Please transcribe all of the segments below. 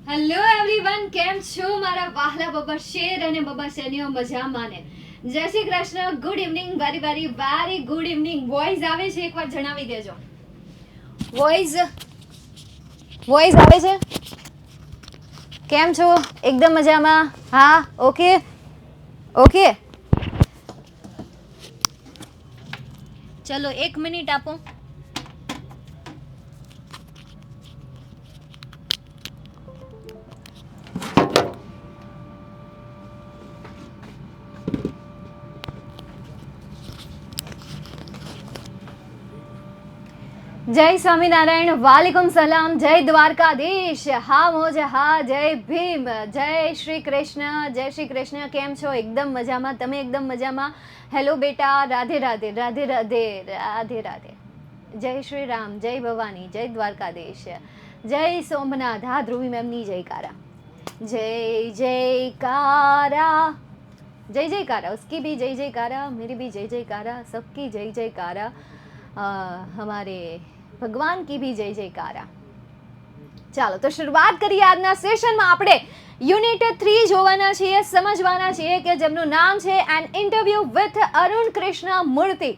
Hello everyone, કેમ છો મારા વહાલા બબા શેર અને બબા શેનીઓ? મજામાં ને? જય Shri Krishna. Good evening, very good evening. Voice આવે છે? એકવાર જણાવી દેજો. વોઇસ આવે છે? કેમ છો? એકદમ મજામાં? હા, ઓકે. ચલો 1 મિનિટ આપો. જય સ્વામિનારાયણ, વાલેકુમ સલામ, જય દ્વારકાધીશ, હા મોજ, હા જય ભીમ, જય શ્રી કૃષ્ણ. કેમ છો? એકદમ મજામાં? તમે એકદમ મજામાં? હેલો બેટા, રાધે રાધે રાધે રાધે રાધે રાધે. જય શ્રી રામ, જય ભવાની, જય દ્વારકાધીશ, જય સોમનાથ. હા ધ્રુવી મેમની જયકારા. જય जयकारा, जय जयकारा, उसकी भी जय जयकारा, मेरी भी जय जयकारा, सबकी जय जयकारा, हमारे ભગવાન કી ભી જય જયકારા. ચાલો તો શરૂઆત કરીએ આજના સેશનમાં. આપણે યુનિટ 3 જોવાના છીએ, સમજવાના છીએ કે જેમનું નામ છે N interview with Arun Krishna મૂર્તિ.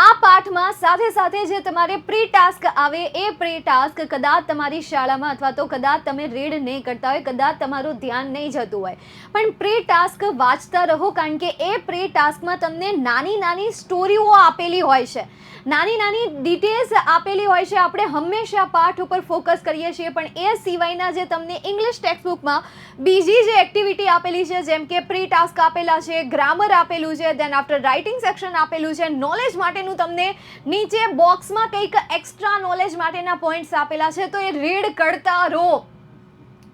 આ પાઠમાં સાથે સાથે જે તમારે પ્રી ટાસ્ક આવે એ પ્રી ટાસ્ક કદાચ તમારી શાળામાં અથવા તો કદાચ તમે રીડ નહીં કરતા હોય, કદાચ તમારું ધ્યાન નહીં જતું હોય, પણ પ્રી ટાસ્ક વાંચતા રહો, કારણ કે એ પ્રી ટાસ્કમાં તમને નાની નાની સ્ટોરીઓ આપેલી હોય છે, નાની નાની ડિટેલ્સ આપેલી હોય છે. આપણે હંમેશા પાઠ ઉપર ફોકસ કરીએ છીએ, પણ એ સિવાયના જે તમને ઇંગ્લિશ ટેક્સ્ટબુકમાં બીજી જે એક્ટિવિટી આપેલી છે, જેમ કે પ્રી ટાસ્ક આપેલા છે, ગ્રામર આપેલું છે, દેન આફ્ટર રાઇટિંગ સેક્શન આપેલું છે, નોલેજ માટેનું તમને નીચે બોક્સમાં કંઈક એક્સ્ટ્રા નોલેજ માટેના પોઈન્ટ્સ આપેલા છે, તો એ રીડ કરતા રહો.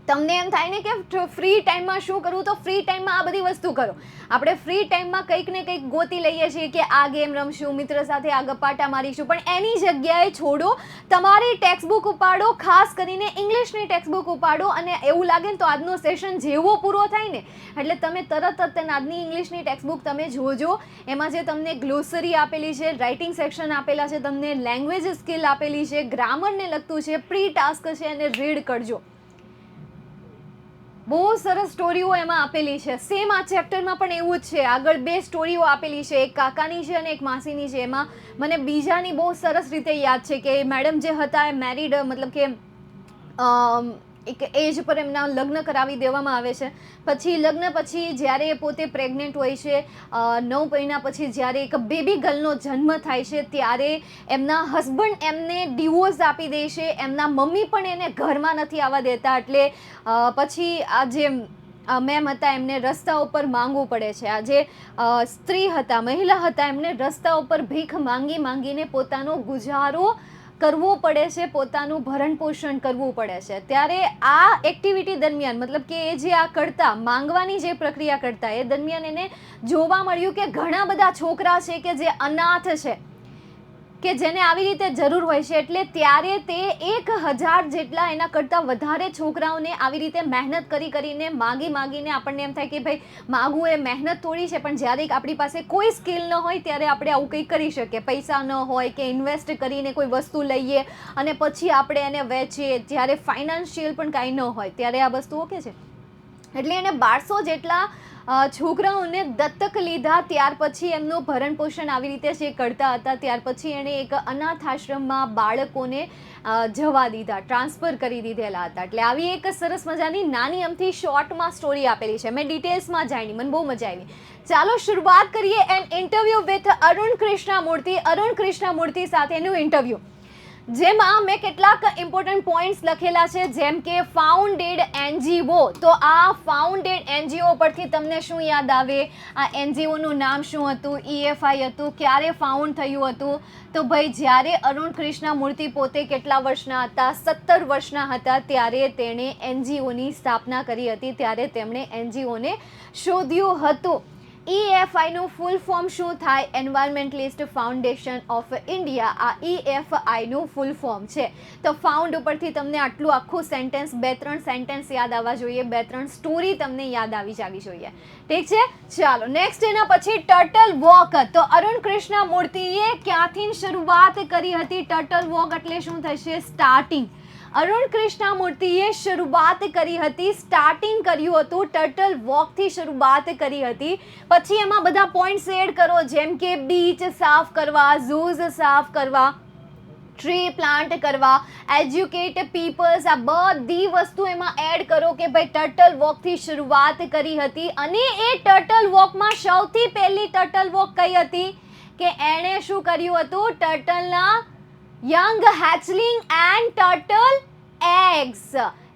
તમને એમ થાય ને કે ફ્રી ટાઈમમાં શું કરવું, તો ફ્રી ટાઈમમાં આ બધી વસ્તુ કરો. આપણે ફ્રી ટાઈમમાં કંઈક ને કંઈક ગોતી લઈએ છીએ કે આ ગેમ રમશું, મિત્ર સાથે આ ગપ્પાટા મારીશું, પણ એની જગ્યાએ છોડો, તમારી ટેક્સ્ટબુક ઉપાડો, ખાસ કરીને ઇંગ્લિશની ટેક્સ્ટબુક ઉપાડો, અને એવું લાગે ને તો આજનો સેશન જેવો પૂરો થાય ને એટલે તમે તરત જ આજની ઇંગ્લિશની ટેક્સ્ટબુક તમે જોજો. એમાં જે તમને ગ્લોસરી આપેલી છે, રાઇટિંગ સેક્શન આપેલા છે, તમને લેંગ્વેજ સ્કિલ આપેલી છે, ગ્રામરને લગતું છે, પ્રી ટાસ્ક છે, અને રીડ કરજો. બહુ સરસ સ્ટોરીઓ એમાં આપેલી છે. સેમ આ ચેપ્ટરમાં પણ એવું જ છે. આગળ 2 સ્ટોરીઓ આપેલી છે, એક કાકાની છે અને એક માસીની છે. એમાં મને બીજાની બહુ સરસ રીતે યાદ છે કે મેડમ જે હતા એ મેરિડ, મતલબ કે એક એજ પર એમના લગ્ન કરાવી દેવામાં આવે છે. પછી લગ્ન પછી જ્યારે એ પોતે પ્રેગ્નેન્ટ હોય છે, 9 મહિના પછી જ્યારે એક બેબી ગર્લનો જન્મ થાય છે, ત્યારે એમના હસબન્ડ એમને ડિવોર્સ આપી દે છે. એમના મમ્મી પણ એને ઘરમાં નથી આવવા દેતા, એટલે પછી આ જે મેમ હતા એમને રસ્તા ઉપર માંગવું પડે છે. આ જે સ્ત્રી હતા, મહિલા હતા, એમને રસ્તા ઉપર ભીખ માંગીને પોતાનો ગુજારો કરવો પડે છે, પોતાનું ભરણ પોષણ કરવું પડે છે. ત્યારે આ એક્ટિવિટી દરમિયાન, મતલબ કે એ જે આ કરતા, માંગવાની જે પ્રક્રિયા કરતા, એ દરમિયાન એને જોવા મળ્યું કે ઘણા બધા છોકરા છે કે જે અનાથ છે, કે જેને આવી રીતે જરૂર હોય છે. એટલે ત્યારે તે 1000 જેટલા, એના કરતાં વધારે છોકરાઓને આવી રીતે મહેનત કરીને માગીને, આપણને એમ થાય કે ભાઈ માગવું એ મહેનત થોડી છે, પણ જ્યારે આપણી પાસે કોઈ સ્કિલ ન હોય ત્યારે આપણે આવું કંઈ કરી શકીએ. પૈસા ન હોય કે ઇન્વેસ્ટ કરીને કોઈ વસ્તુ લઈએ અને પછી આપણે એને વેચીએ, જ્યારે ફાઇનાન્શિયલ પણ કાંઈ ન હોય ત્યારે આ વસ્તુઓ કે છે. એટલે એને 1200 જેટલા છોકરાઓને દત્તક લીધા. ત્યાર પછી એમનું ભરણ પોષણ આવી રીતે જે કરતા હતા, ત્યાર પછી એણે એક અનાથ આશ્રમમાં બાળકોને જવા દીધા, ટ્રાન્સફર કરી દીધેલા હતા. એટલે આવી એક સરસ મજાની નાની અમથી શોર્ટમાં સ્ટોરી આપેલી છે. મેં ડિટેલ્સમાં જાણી, મને બહુ મજા આવી. ચાલો શરૂઆત કરીએ an interview with Arun Krishnamurthy. Arun Krishnamurthy સાથેનું ઇન્ટરવ્યુ, જેમાં મેં કેટલાક ઇમ્પોર્ટન્ટ પોઈન્ટ્સ લખેલા છે, જેમ કે ફાઉન્ડેડ એનજીઓ. તો આ ફાઉન્ડેડ એનજીઓ પરથી તમને શું યાદ આવે? આ એનજીઓનું નામ શું હતું? EFI હતું. ક્યારે ફાઉન્ડ થયું હતું? તો ભાઈ જ્યારે અરુણ કૃષ્ણમૂર્તિ પોતે કેટલા વર્ષના હતા? 17 વર્ષના હતા ત્યારે તેણે એનજીઓની સ્થાપના કરી હતી. ત્યારે તેમણે એનજીઓને શોધ્યું હતું. EFIનું ફૂલ ફોર્મ શું થાય? Environmentalist foundation of India. આ EFIનું ફૂલ ફોર્મ છે. તો ફાઉન્ડ ઉપરથી તમને આટલું આખું સેન્ટેન્સ, 2-3 સેન્ટેન્સ યાદ આવવા જોઈએ, 2-3 સ્ટોરી તમને યાદ આવી જવી જોઈએ. ઠીક છે, ચાલો નેક્સ્ટ. એના પછી ટર્ટલ વોક. તો અરુણ કૃષ્ણમૂર્તિએ ક્યાંથી શરૂઆત કરી હતી? ટર્ટલ વોક એટલે શું થશે? સ્ટાર્ટિંગ. અરુણ કૃષ્ણમૂર્તિએ શરૂઆત કરી હતી, સ્ટાર્ટિંગ કર્યું હતું ટર્ટલ વોકથી શરૂઆત કરી હતી. પછી એમાં બધા પોઈન્ટ્સ એડ કરો, જેમ કે બીચ સાફ કરવા, ઝૂઝ સાફ કરવા, ટ્રી પ્લાન્ટ કરવા, એજ્યુકેટ પીપલ્સ, આ બધી વસ્તુ એમાં એડ કરો કે ભાઈ ટર્ટલ વોકથી શરૂઆત કરી હતી. અને એ ટર્ટલ વોકમાં સૌથી પહેલી ટર્ટલ વોક કઈ હતી કે એણે શું કર્યું હતું, ટર્ટલના young hatchling and turtle eggs.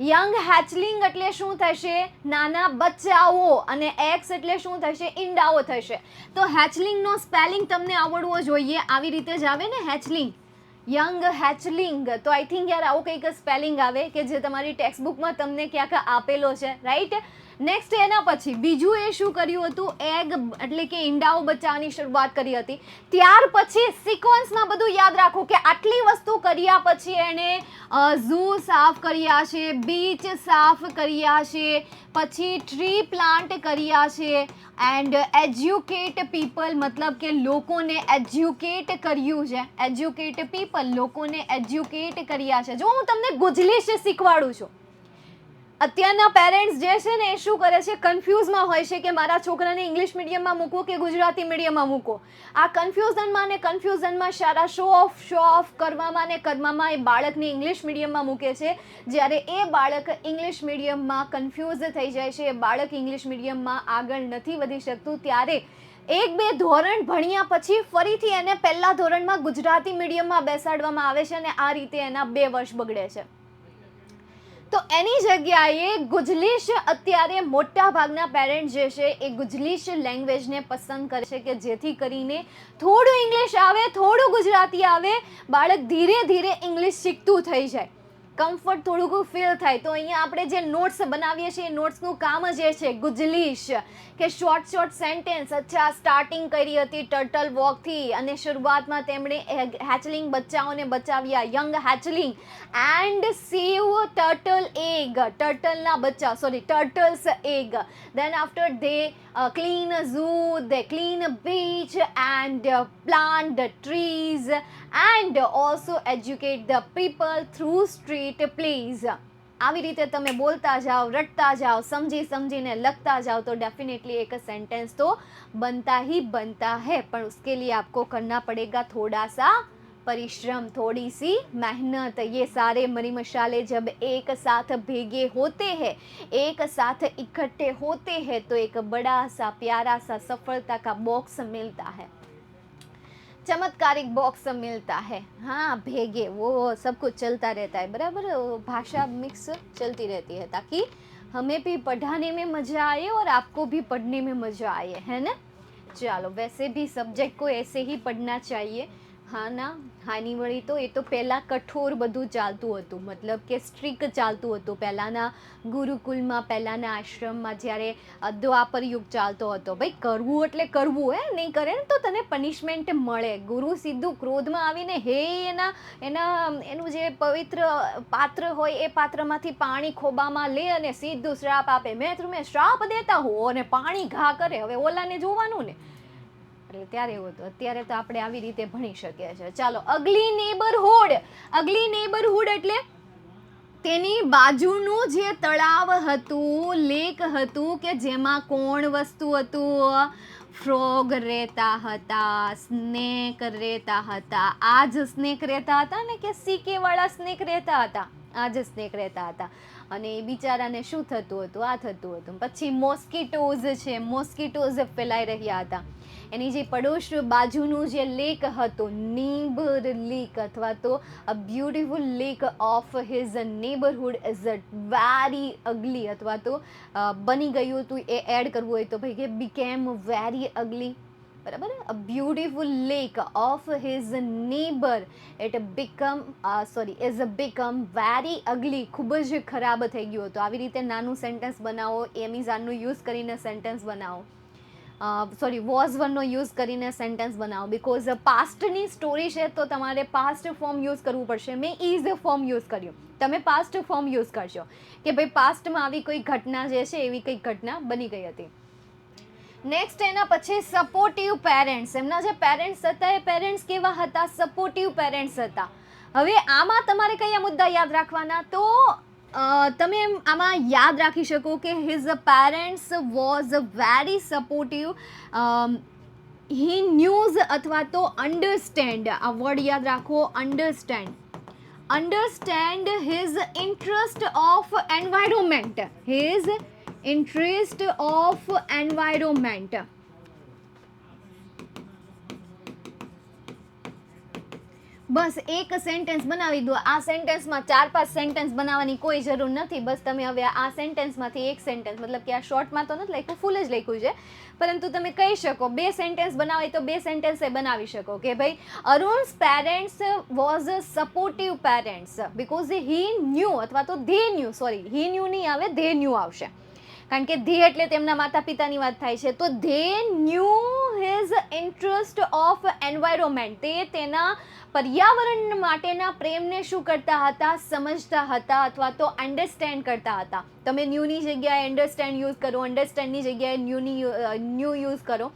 Young hatchling એટલે શું થશે, નાના બચ્ચાઓ, અને એગ્સ એટલે શું થશે, ઈંડાઓ થશે. તો હેચલિંગનો સ્પેલિંગ તમને આવડવો જોઈએ, આવી રીતે જ આવે ને હેચલિંગ, યંગ હેચલિંગ. તો આઈ થિંક યાર આવું કંઈક સ્પેલિંગ આવે કે જે તમારી ટેક્સ્ટબુકમાં તમને ક્યાંક આપેલો છે, રાઈટ. નેક્સ્ટ એના પછી બીજું એ શું કર્યું હતું, એગ એટલે કે ઈંડાઓ બચ્ચાની શરૂઆત કરી હતી. ત્યાર પછી સિક્વન્સમાં બધું યાદ રાખો કે આટલી વસ્તુ કર્યા પછી એણે ઝૂ સાફ કર્યા છે, બીચ સાફ કર્યા છે, પછી ટ્રી પ્લાન્ટ કર્યા છે, એન્ડ એજ્યુકેટ પીપલ મતલબ કે લોકોને એજ્યુકેટ કર્યું છે. એજ્યુકેટ પીપલ, લોકોને એજ્યુકેટ કર્યા છે. જો હું તમને ગુજલીશ શીખવાડું છું. અત્યારના પેરેન્ટ્સ જે છે ને એ શું કરે છે, કન્ફ્યુઝમાં હોય છે કે મારા છોકરાને ઇંગ્લિશ મીડિયમમાં મૂકવું કે ગુજરાતી મીડિયમમાં મૂકો. આ કન્ફ્યુઝનમાં સારા શો ઓફ કરવામાં એ બાળકને ઇંગ્લિશ મીડિયમમાં મૂકે છે. જ્યારે એ બાળક ઇંગ્લિશ મીડિયમમાં કન્ફ્યુઝ થઈ જાય છે, એ બાળક ઇંગ્લિશ મીડિયમમાં આગળ નથી વધી શકતું, ત્યારે 1-2 ધોરણ ભણ્યા પછી ફરીથી એને પહેલા ધોરણમાં ગુજરાતી મીડિયમમાં બેસાડવામાં આવે છે, અને આ રીતે એના 2 વર્ષ બગડે છે. તો એની જગ્યાએ ગુજલીશ, અત્યારે મોટા ભાગના પેરેન્ટ્સ જે છે એ ગુજલીશ લેંગ્વેજને પસંદ કરે છે કે જેથી કરીને થોડું ઇંગ્લિશ આવે, થોડું ગુજરાતી આવે, બાળક ધીરે ધીરે ઇંગ્લિશ શીખતું થઈ જાય, કમ્ફર્ટ થોડુંક ફીલ થાય. તો અહીંયા આપણે જે નોટ્સ બનાવીએ છીએ, નોટ્સનું કામ જ એ છે ગુજલીશ, કે શોર્ટ સેન્ટેન્સ. અચ્છા, સ્ટાર્ટિંગ કરી હતી ટર્ટલ વોકથી, અને શરૂઆતમાં તેમણે હેચલિંગ બચ્ચાઓને બચાવ્યા, young hatchling, and save turtle egg, ટર્ટલના બચ્ચા, turtles egg. Then after they clean a zoo, they clean a beach and plant the trees and also educate the people through street plays. આવી રીતે તમે બોલતા જાઓ, રટતા જાઓ, સમજીને લખતા જાઓ તો डेफिनेटली एक सेंटेंस तो बनता ही बनता है. पर उसके लिए आपको करना पड़ेगा थोड़ा सा परिश्रम, थोड़ी सी मेहनत. ये सारे मरी मसाले जब एक साथ भेगे होते हैं, एक साथ इकट्ठे होते हैं, तो एक बड़ा सा प्यारा सा सफलता का बॉक्स मिलता है, चमत्कारिक बॉक्स मिलता है. हाँ, भेगे वो सब कुछ चलता रहता है, बराबर, भाषा मिक्स चलती रहती है ताकि हमें भी पढ़ाने में मज़ा आए और आपको भी पढ़ने में मज़ा आए, है ना. चलो, वैसे भी सब्जेक्ट को ऐसे ही पढ़ना चाहिए. હા ના, હાની વળી તો એ તો પહેલાં કઠોર બધું ચાલતું હતું, મતલબ કે સ્ટ્રિક ચાલતું હતું પહેલાંના ગુરુકુલમાં, પહેલાંના આશ્રમમાં, જ્યારે દ્વાપર યુગ ચાલતો હતો. ભાઈ કરવું એટલે કરવું, નહીં કરે ને તો તને પનિશમેન્ટ મળે. ગુરુ સીધું ક્રોધમાં આવીને એનું જે પવિત્ર પાત્ર હોય એ પાત્રમાંથી પાણી ખોબામાં લે અને સીધું શ્રાપ આપે. મેં તમે શ્રાપ દેતા હો, અને પાણી ઘા કરે. હવે ઓલાને જોવાનું ને, એટલે ત્યારે એવું હતું. અત્યારે તો આપણે આવી રીતે ભણી શકીએ છીએ. ચાલો, અગલી નેબરહુડ એટલે તેની બાજુનું જે તળાવ હતું, લેક હતું, કે જેમાં કોણ વસ્તુ હતું, ફ્રોગ રહેતા હતા, સ્નેક રહેતા હતા. આ જ સ્નેક રહેતા હતા ને, કે સીકે વાળા સ્નેક રહેતા હતા, આ જ સ્નેક રહેતા હતા. અને એ બિચારાને શું થતું હતું, આ થતું હતું. પછી મોસ્કીટોઝ છે, મોસ્કીટોઝ ફેલાઈ રહ્યા હતા. એની જે પડોશ બાજુનું જે લેક હતું, નેબર લેક, અથવા તો a beautiful lake of his neighbourhood is very ugly, અથવા તો બની ગયું હતું, એ એડ કરવું હોય તો ભાઈ કે બીકેમ વેરી અગલી, બરાબર. A beautiful lake of his neighbour is become very ugly, ખૂબ જ ખરાબ થઈ ગયું હતું. આવી રીતે નાનું સેન્ટેન્સ બનાવો, એમિઝાનનું યુઝ કરીને સેન્ટેન્સ બનાવો, વોઝ વનનો યુઝ કરીને સેન્ટેન્સ બનાવો. બિકોઝ પાસ્ટની સ્ટોરી છે તો તમારે પાસ્ટ ફોર્મ યુઝ કરવું પડશે. મેં ઇઝ ફોર્મ યુઝ કર્યું, તમે પાસ્ટ ફોર્મ યુઝ કરશો કે ભાઈ પાસ્ટમાં આવી કોઈ ઘટના જે છે, એવી કંઈક ઘટના બની ગઈ હતી. નેક્સ્ટ એના પછી સપોર્ટિવ પેરેન્ટ્સ. એમના જે પેરેન્ટ્સ હતા એ પેરેન્ટ્સ કેવા હતા, સપોર્ટિવ પેરેન્ટ્સ હતા. હવે આમાં તમારે કયા મુદ્દા યાદ રાખવાના, તો તમે આમાં યાદ રાખી શકો કે his parents was very supportive, he news અથવા તો અન્ડરસ્ટેન્ડ, આ વર્ડ યાદ રાખો, understand his interest of environment, his interest of environment. બસ એક સેન્ટેન્સ બનાવી દો. આ સેન્ટેન્સમાં 4-5 સેન્ટેન્સ બનાવવાની કોઈ જરૂર નથી. બસ તમે હવે આ સેન્ટેન્સમાંથી એક સેન્ટેન્સ, મતલબ કે આ શોર્ટમાં તો નથી લખ્યું, ફૂલ જ લખ્યું છે, પરંતુ તમે કહી શકો 2 સેન્ટેન્સ બનાવી તો 2 સેન્ટેન્સ એ બનાવી શકો કે ભાઈ Arun's parents was supportive parents because he new, અથવા તો they new, sorry he new નહીં આવે, ધે ન્યૂ આવશે, કારણ કે ધે એટલે તેમના માતા પિતાની વાત થાય છે. તો they new his interest of environment, તે તેના પર્યાવરણ માટેના પ્રેમને શું કરતા હતા, સમજતા હતા અથવા તો અન્ડરસ્ટેન્ડ કરતા હતા. તમે ન્યૂની જગ્યાએ અન્ડરસ્ટેન્ડ યુઝ કરો, અન્ડરસ્ટેન્ડની જગ્યાએ ન્યૂ યુઝ કરો.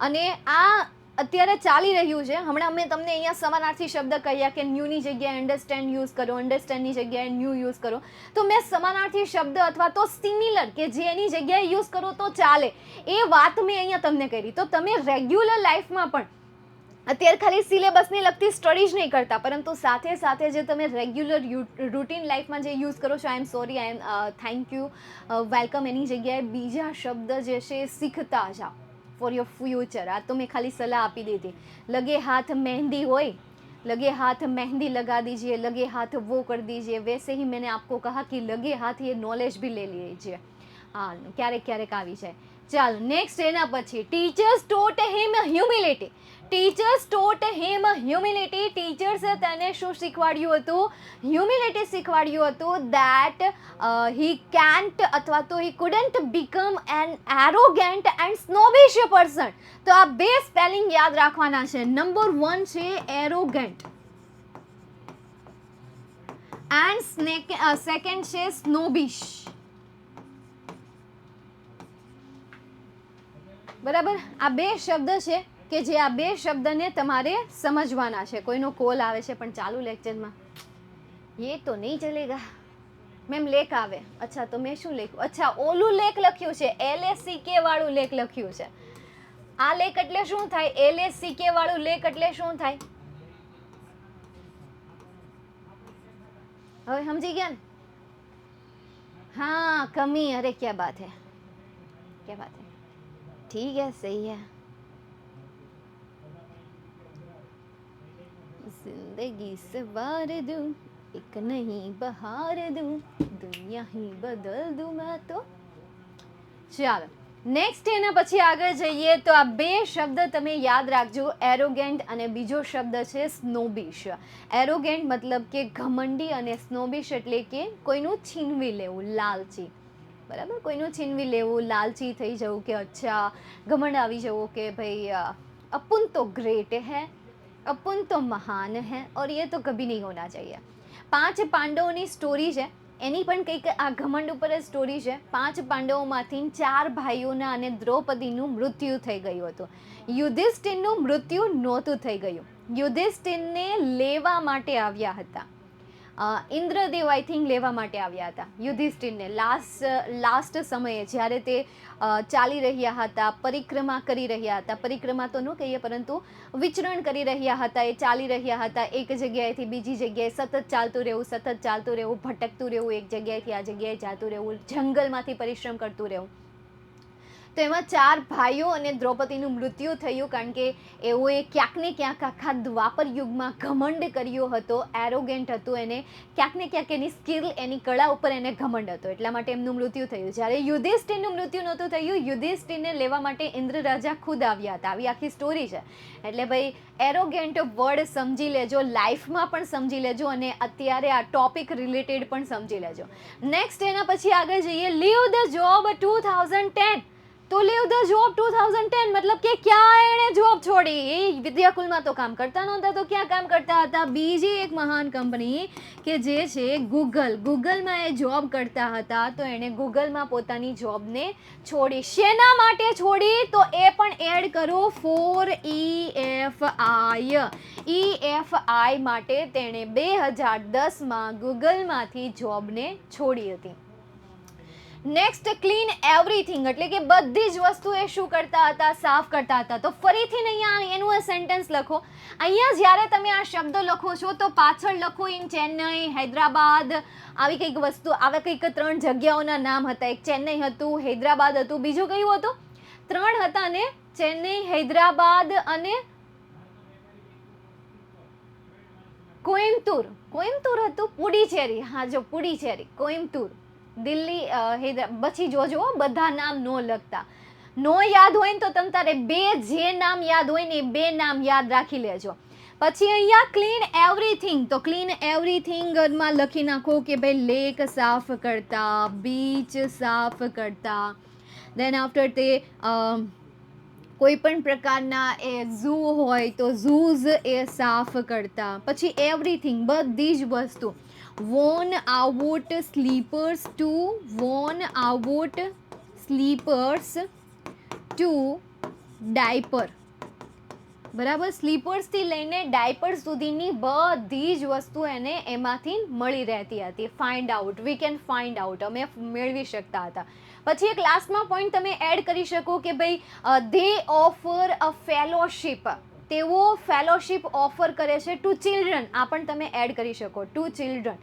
અને આ અત્યારે ચાલી રહ્યું છે. હમણાં મેં તમને અહીંયા સમાનાર્થી શબ્દ કહ્યા કે ન્યૂની જગ્યાએ અન્ડરસ્ટેન્ડ યુઝ કરો, અન્ડરસ્ટેન્ડની જગ્યાએ ન્યૂ યુઝ કરો. તો મેં સમાનાર્થી શબ્દ અથવા તો સિમિલર કે જેની જગ્યાએ યુઝ કરો તો ચાલે, એ વાત મેં અહીંયા તમને કરી. તો તમે રેગ્યુલર લાઈફમાં પણ અત્યારે ખાલી સિલેબસને લગતી સ્ટડી જ નહીં કરતા, પરંતુ સાથે સાથે જે તમે રેગ્યુલર રૂટીન લાઈફમાં જે યુઝ કરો છો, I am sorry, I am thank you, welcome, એની જગ્યાએ બીજા શબ્દ જે છે શીખતા જાઓ ફોર યોર ફ્યુચર. આ તો મેં ખાલી સલાહ આપી દીધી. લગે હાથ મહેંદી હોય, लगे हाथ मेहंदी लगा दीजिए, लगे हाथ वो कर दीजिए, वैसे ही मैंने आपको कहा कि लगे हाथ ये नॉलेज भी ले लीजिए. हाँ, ક્યારેક ક્યારેક આવી જાય. ચાલો નેક્સ્ટ એના પછી teachers ટોટ him humility. Teachers ટોટ him humility. ટીચર્સે તેને શું શીખવાડ્યું હતું? હ્યુમિલિટી શીખવાડ્યું હતું. દેટ હી કેન્ટ અથવા તો he couldn't become an arrogant and snobbish person. તો આ બે સ્પેલિંગ યાદ રાખવાના છે. નંબર 1 છે એરોગેન્ટ એન્ડ સેકન્ડ છે સ્નોબિશ. બરાબર, આ બે શબ્દ છે કે જે આ બે શબ્દને તમારે સમજવાના છે. કોઈનો કોલ આવે છે પણ ચાલુ લેક્ચરમાં એ તો નહીં ચલેગા. મેમ લેખ આવે. અચ્છા, તો મેં શું લખ્યું? અચ્છા, ઓલું લેખ લખ્યું છે, LSCK વાળું લેખ લખ્યું છે. આ લેખ એટલે શું થાય? LSCK વાળું લેખ એટલે શું થાય? હવે સમજી ગયા ને? हाँ, कमी. अरे क्या बात है, क्या बात है. ठीक है, सही है. जिंदगी से वार दूं, एक नहीं बहार दूं, दुनिया ही बदल दूं मैं तो. ચાલો નેક્સ્ટ એના પછી આગળ જઈએ તો આ બે શબ્દ તમે યાદ રાખજો, એરોગેન્ટ અને બીજો શબ્દ છે સ્નોબિશ. એરોગેન્ટ મતલબ કે ઘમંડી અને સ્નોબિશ એટલે કે કોઈનું છીનવી લેવું, લાલચી. બરાબર, કોઈનું છીનવી લેવું, લાલચી થઈ જવું કે અચ્છા ઘમંડ આવી જવું કે ભાઈ અપુન તો ગ્રેટ હૈ, અપુન તો મહાન હૈ और ये तो कभी नहीं होना चाहिए. 5 પાંડવોની સ્ટોરી છે, એની પણ કંઈક આ ઘમંડ ઉપર જ સ્ટોરી છે. 5 પાંડવોમાંથી 4 ભાઈઓના અને દ્રૌપદીનું મૃત્યુ થઈ ગયું હતું. યુધિષ્ઠિરનું મૃત્યુ નહોતું થઈ ગયું. યુધિષ્ઠિરને લેવા માટે આવ્યા હતા ઇન્દ્રદેવ, આઈ થિંક લેવા માટે આવ્યા હતા યુધિષ્ઠિરને લાસ્ટ સમયે, જ્યારે તે ચાલી રહ્યા હતા, પરિક્રમા કરી રહ્યા હતા. પરિક્રમા તો ન કહીએ, પરંતુ વિચરણ કરી રહ્યા હતા. એ ચાલી રહ્યા હતા એક જગ્યાએથી બીજી જગ્યાએ, સતત ચાલતું રહેવું, સતત ચાલતું રહેવું, ભટકતું રહેવું, એક જગ્યાએથી આ જગ્યાએ જતું રહેવું, જંગલમાંથી પરિશ્રમ કરતું રહેવું. તો એમાં 4 ભાઈઓ અને દ્રૌપદીનું મૃત્યુ થયું, કારણ કે એઓએ ક્યાંક ને ક્યાંક આખા દ્વાપર યુગમાં ઘમંડ કર્યો હતો, એરોગેન્ટ હતું. એને ક્યાંક ને ક્યાંક એની સ્કિલ, એની કળા ઉપર એને ઘમંડ હતો, એટલા માટે એમનું મૃત્યુ થયું. જ્યારે યુધિષ્ઠિરનું મૃત્યુ નહોતું થયું, યુધિષ્ઠિરને લેવા માટે ઇન્દ્ર રાજા ખુદ આવ્યા હતા. આવી આખી સ્ટોરી છે. એટલે ભાઈ એરોગેન્ટ વર્ડ સમજી લેજો, લાઈફમાં પણ સમજી લેજો અને અત્યારે આ ટોપિક રિલેટેડ પણ સમજી લેજો. નેક્સ્ટ એના પછી આગળ જઈએ. Leave the job 2010. તો લીવ ધ જોબ 2010 મતલબ કે ક્યાં એણે જોબ છોડી? એ વિદ્યાકુલમાં તો કામ કરતા નહોતા, તો ક્યાં કામ કરતા હતા? બીજી એક મહાન કંપની કે જે છે ગૂગલમાં એ જોબ કરતા હતા, તો એણે ગૂગલમાં પોતાની જોબને છોડી. શેના માટે છોડી? તો એ પણ એડ કરો, ફોર EFI. EFI માટે તેણે 2010માં ગૂગલમાંથી જોબને છોડી હતી. નેક્સ્ટ, ક્લીન એવરીથિંગ એટલે કે બધી જ વસ્તુ એ શું કરતા હતા? સાફ કરતા હતા. તો ફરીથી અહીંયા એનું સેન્ટેન્સ લખો. અહીંયા જ્યારે તમે આ શબ્દ લખો છો તો પાછળ લખો ઇન ચેન્નઈ, હૈદરાબાદ, આવી કંઈક વસ્તુ, આવા કંઈક 3 જગ્યાઓના નામ હતા. એક ચેન્નઈ હતું, હૈદરાબાદ હતું, બીજું કયું હતું? 3 હતા ને, ચેન્નઈ, હૈદરાબાદ અને કોઈમ્બતુર. કોઈમ્બતુર હતું, પુડીચેરી. હા જો પુડીચેરી, કોઈમ્બતુર, દિલ્હી, પછી જોજો બધા નામ નો લખતા. નો યાદ હોય ને તો તમ તારે જે નામ યાદ હોય ને એ 2 નામ યાદ રાખી લેજો. પછી અહીંયા ક્લીન એવરીથિંગ, તો ક્લીન એવરીથિંગમાં લખી નાખો કે ભાઈ લેક સાફ કરતા, બીચ સાફ કરતા, દેન આફ્ટર તે કોઈ પણ પ્રકારના એ ઝૂ હોય તો ઝૂઝ એ સાફ કરતા. પછી એવરીથિંગ બધી જ વસ્તુ. worn out sleepers to diaper. બરાબર, સ્લીપર્સથી લઈને ડાયપર સુધીની બધી જ વસ્તુ એને એમાંથી મળી રહેતી હતી. Find out, we can find out, અમે મેળવી શકતા હતા. પછી એક લાસ્ટમાં પોઈન્ટ તમે એડ કરી શકો કે ભાઈ ધે ઓફર અ ફેલોશિપ, તેઓ ફેલોશિપ ઓફર કરે છે ટુ ચિલ્ડ્રન. આ પણ તમે એડ કરી શકો, ટુ ચિલ્ડ્રન.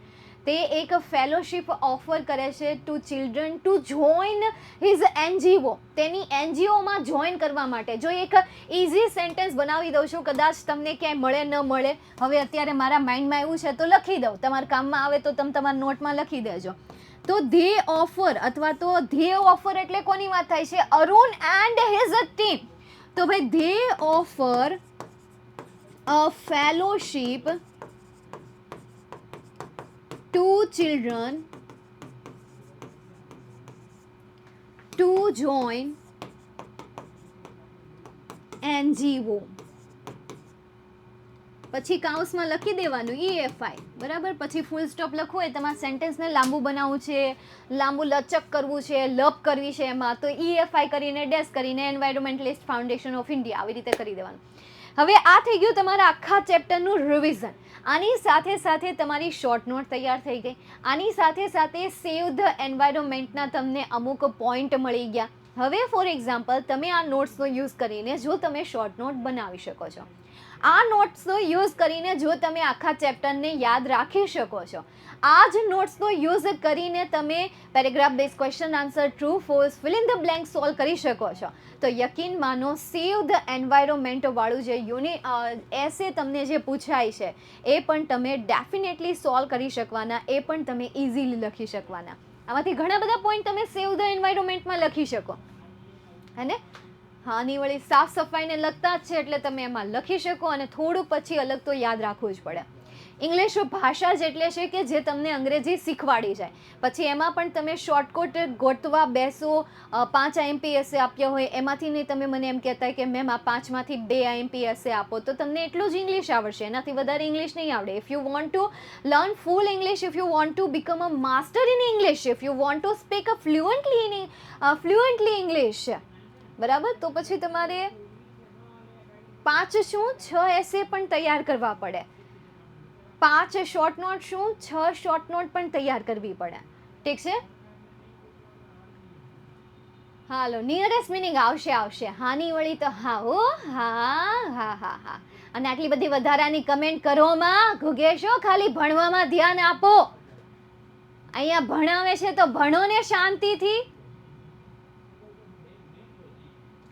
તે એક ફેલોશિપ ઓફર કરે છે to children to join his NGO, તેની NGOમાં જોઈન કરવા માટે. જો એક ઇઝી સેન્ટેન્સ બનાવી દઉં છું, કદાચ તમને ક્યાંય મળે ન મળે, હવે અત્યારે મારા માઇન્ડમાં એવું છે તો લખી દઉં, તમારા કામમાં આવે તો તમે તમારા નોટમાં લખી દેજો. તો ધે ઓફર અથવા તો ધે ઓફર એટલે કોની વાત થાય છે? Arun and his team. તો ભાઈ they offer a fellowship to children to join NGO. પછી કાઉન્સમાં લખી દેવાનું EFI, બરાબર. પછી ફૂલ સ્ટોપ લખવું હોય, તમારા સેન્ટેન્સને લાંબુ બનાવવું છે, લાંબુ લચક કરવું છે, લપ કરવી છે એમાં, તો EFI કરીને ડેશ કરીને એન્વાયરમેન્ટલિસ્ટ ફાઉન્ડેશન ઓફ ઇન્ડિયા, આવી રીતે કરી દેવાનું. હવે આ થઈ ગયું તમારા આખા ચેપ્ટરનું રિવિઝન. આની સાથે સાથે તમારી શોર્ટ નોટ તૈયાર થઈ ગઈ. આની સાથે સાથે સેવ ધ એન્વાયરમેન્ટના તમને અમુક પોઈન્ટ મળી ગયા. હવે ફોર એક્ઝામ્પલ તમે આ નોટ્સનો યુઝ કરીને જો તમે શોર્ટ નોટ બનાવી શકો છો, આ નોટ્સનો યુઝ કરીને જો તમે આખા ચેપ્ટરને યાદ રાખી શકો છો, આ જ નોટ્સનો યુઝ કરીને તમે paragraph base question answer, true false, fill in the blank solve કરી શકો છો, તો યકીન માનો સેવ ધ એન્વાયરમેન્ટ વાળું જે એસે તમને જે પૂછાય છે એ પણ તમે ડેફિનેટલી સોલ્વ કરી શકવાના, એ પણ તમે ઇઝીલી લખી શકવાના. આમાંથી ઘણા બધા પોઈન્ટ તમે સેવ ધ એન્વાયરમેન્ટમાં લખી શકો, હે ને? હા, ની વળી સાફ સફાઈને લગતા જ છે એટલે તમે એમાં લખી શકો, અને થોડું પછી અલગ તો યાદ રાખવું જ પડે. ઇંગ્લિશ ભાષા જ એટલે છે કે જે તમને અંગ્રેજી શીખવાડી જાય. પછી એમાં પણ તમે શોર્ટકટ ગોતવા બેસો, 5 IMP આપ્યા હોય એમાંથી નહીં તમે મને એમ કહેતા કે મેમ આ 5માંથી 2 IMP આપો, તો તમને એટલું જ ઇંગ્લિશ આવડશે, એનાથી વધારે ઇંગ્લિશ નહીં આવડે. If you want to learn full English, if you want to become a master in English, if you want to speak a fluently English, બરાબર, તો પછી તમારે 6 એસે પણ તૈયાર કરવા પડે. 5 શોર્ટ નોટ 6 શોર્ટ નોટ પણ તૈયાર કરવી પડે. ઠીક છે? હાલો, નિયરેસ્ટ મિનિંગ આવશે. હાની વળી તો હા, ઓ હા. અને આટલી બધી વધારાની કમેન્ટ કરવામાં ઘુગેશો, ખાલી ભણવામાં ધ્યાન આપો. અહીંયા ભણાવે છે તો ભણો ને શાંતિથી.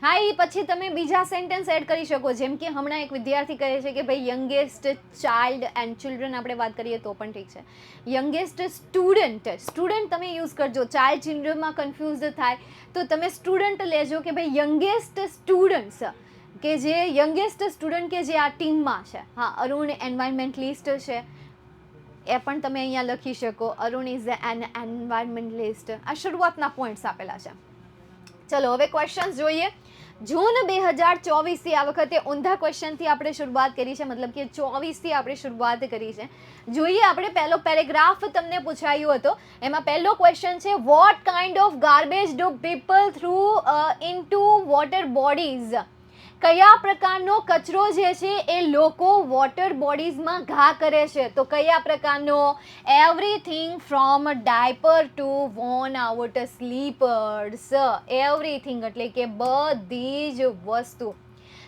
હા, એ પછી તમે બીજા સેન્ટેન્સ એડ કરી શકો, જેમ કે હમણાં એક વિદ્યાર્થી કહે છે કે ભાઈ યંગેસ્ટ ચાઇલ્ડ એન્ડ ચિલ્ડ્રન આપણે વાત કરીએ તો પણ ઠીક છે. યંગેસ્ટ સ્ટુડન્ટ તમે યુઝ કરજો. ચાઇલ્ડ ચિલ્ડ્રનમાં કન્ફ્યુઝ થાય તો તમે સ્ટુડન્ટ લેજો કે ભાઈ યંગેસ્ટ સ્ટુડન્ટ્સ, કે જે યંગેસ્ટ સ્ટુડન્ટ કે જે આ ટીમમાં છે. હા, અરુણ એન્વાયરમેન્ટલિસ્ટ છે, એ પણ તમે અહીંયા લખી શકો. Arun is an environmentalist. આ શરૂઆતના પોઈન્ટ્સ આપેલા છે. ચલો હવે ક્વેશ્ચન્સ જોઈએ. જૂન 2024 આ વખતે ઊંધા ક્વેશ્ચનથી આપણે શરૂઆત કરી છે, મતલબ કે 24થી આપણે શરૂઆત કરી છે. જોઈએ આપણે પહેલો પેરેગ્રાફ તમને પૂછાયો હતો, એમાં પહેલો ક્વેશ્ચન છે what kind of garbage do people through into water bodies. કયા પ્રકારનો કચરો જે છે એ લોકો વોટર બોડીઝમાં ઘા કરે છે? તો કયા પ્રકારનો? Everything from diaper to worn out slippers. Everything એટલે કે બધી જ વસ્તુ.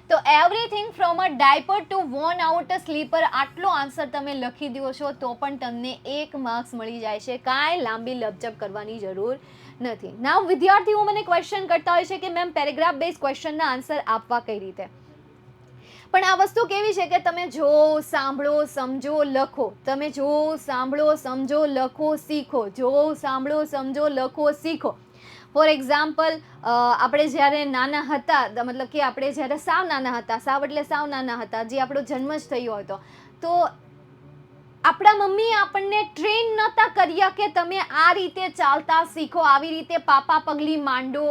તો everything from a diaper to worn out slipper, આટલો આન્સર તમે લખી દો છો તો પણ તમને 1 માર્ક્સ મળી જાય છે. કાંઈ લાંબી લપચપ કરવાની જરૂર નથી. નાવ વિદ્યાર્થીઓ મને ક્વેશ્ચન કરતા હોય છે કે મેમ પેરેગ્રાફ બેઝ ક્વેશ્ચનના આન્સર આપવા કઈ રીતે? પણ આ વસ્તુ કેવી છે કે તમે જો, સાંભળો, સમજો, લખો. તમે જો, સાંભળો, સમજો, લખો, શીખો. જો, સાંભળો, સમજો, લખો, શીખો. ફોર એક્ઝામ્પલ, આપણે જ્યારે નાના હતા, મતલબ કે આપણે જ્યારે સાવ નાના હતા, સાવ એટલે સાવ નાના હતા, જે આપણો જન્મ જ થયો હતો, તો આપણા મમ્મી આપણને ટ્રેન નહોતા કર્યા કે તમે આ રીતે ચાલતા શીખો, આવી રીતે પાપા પગલી માંડો,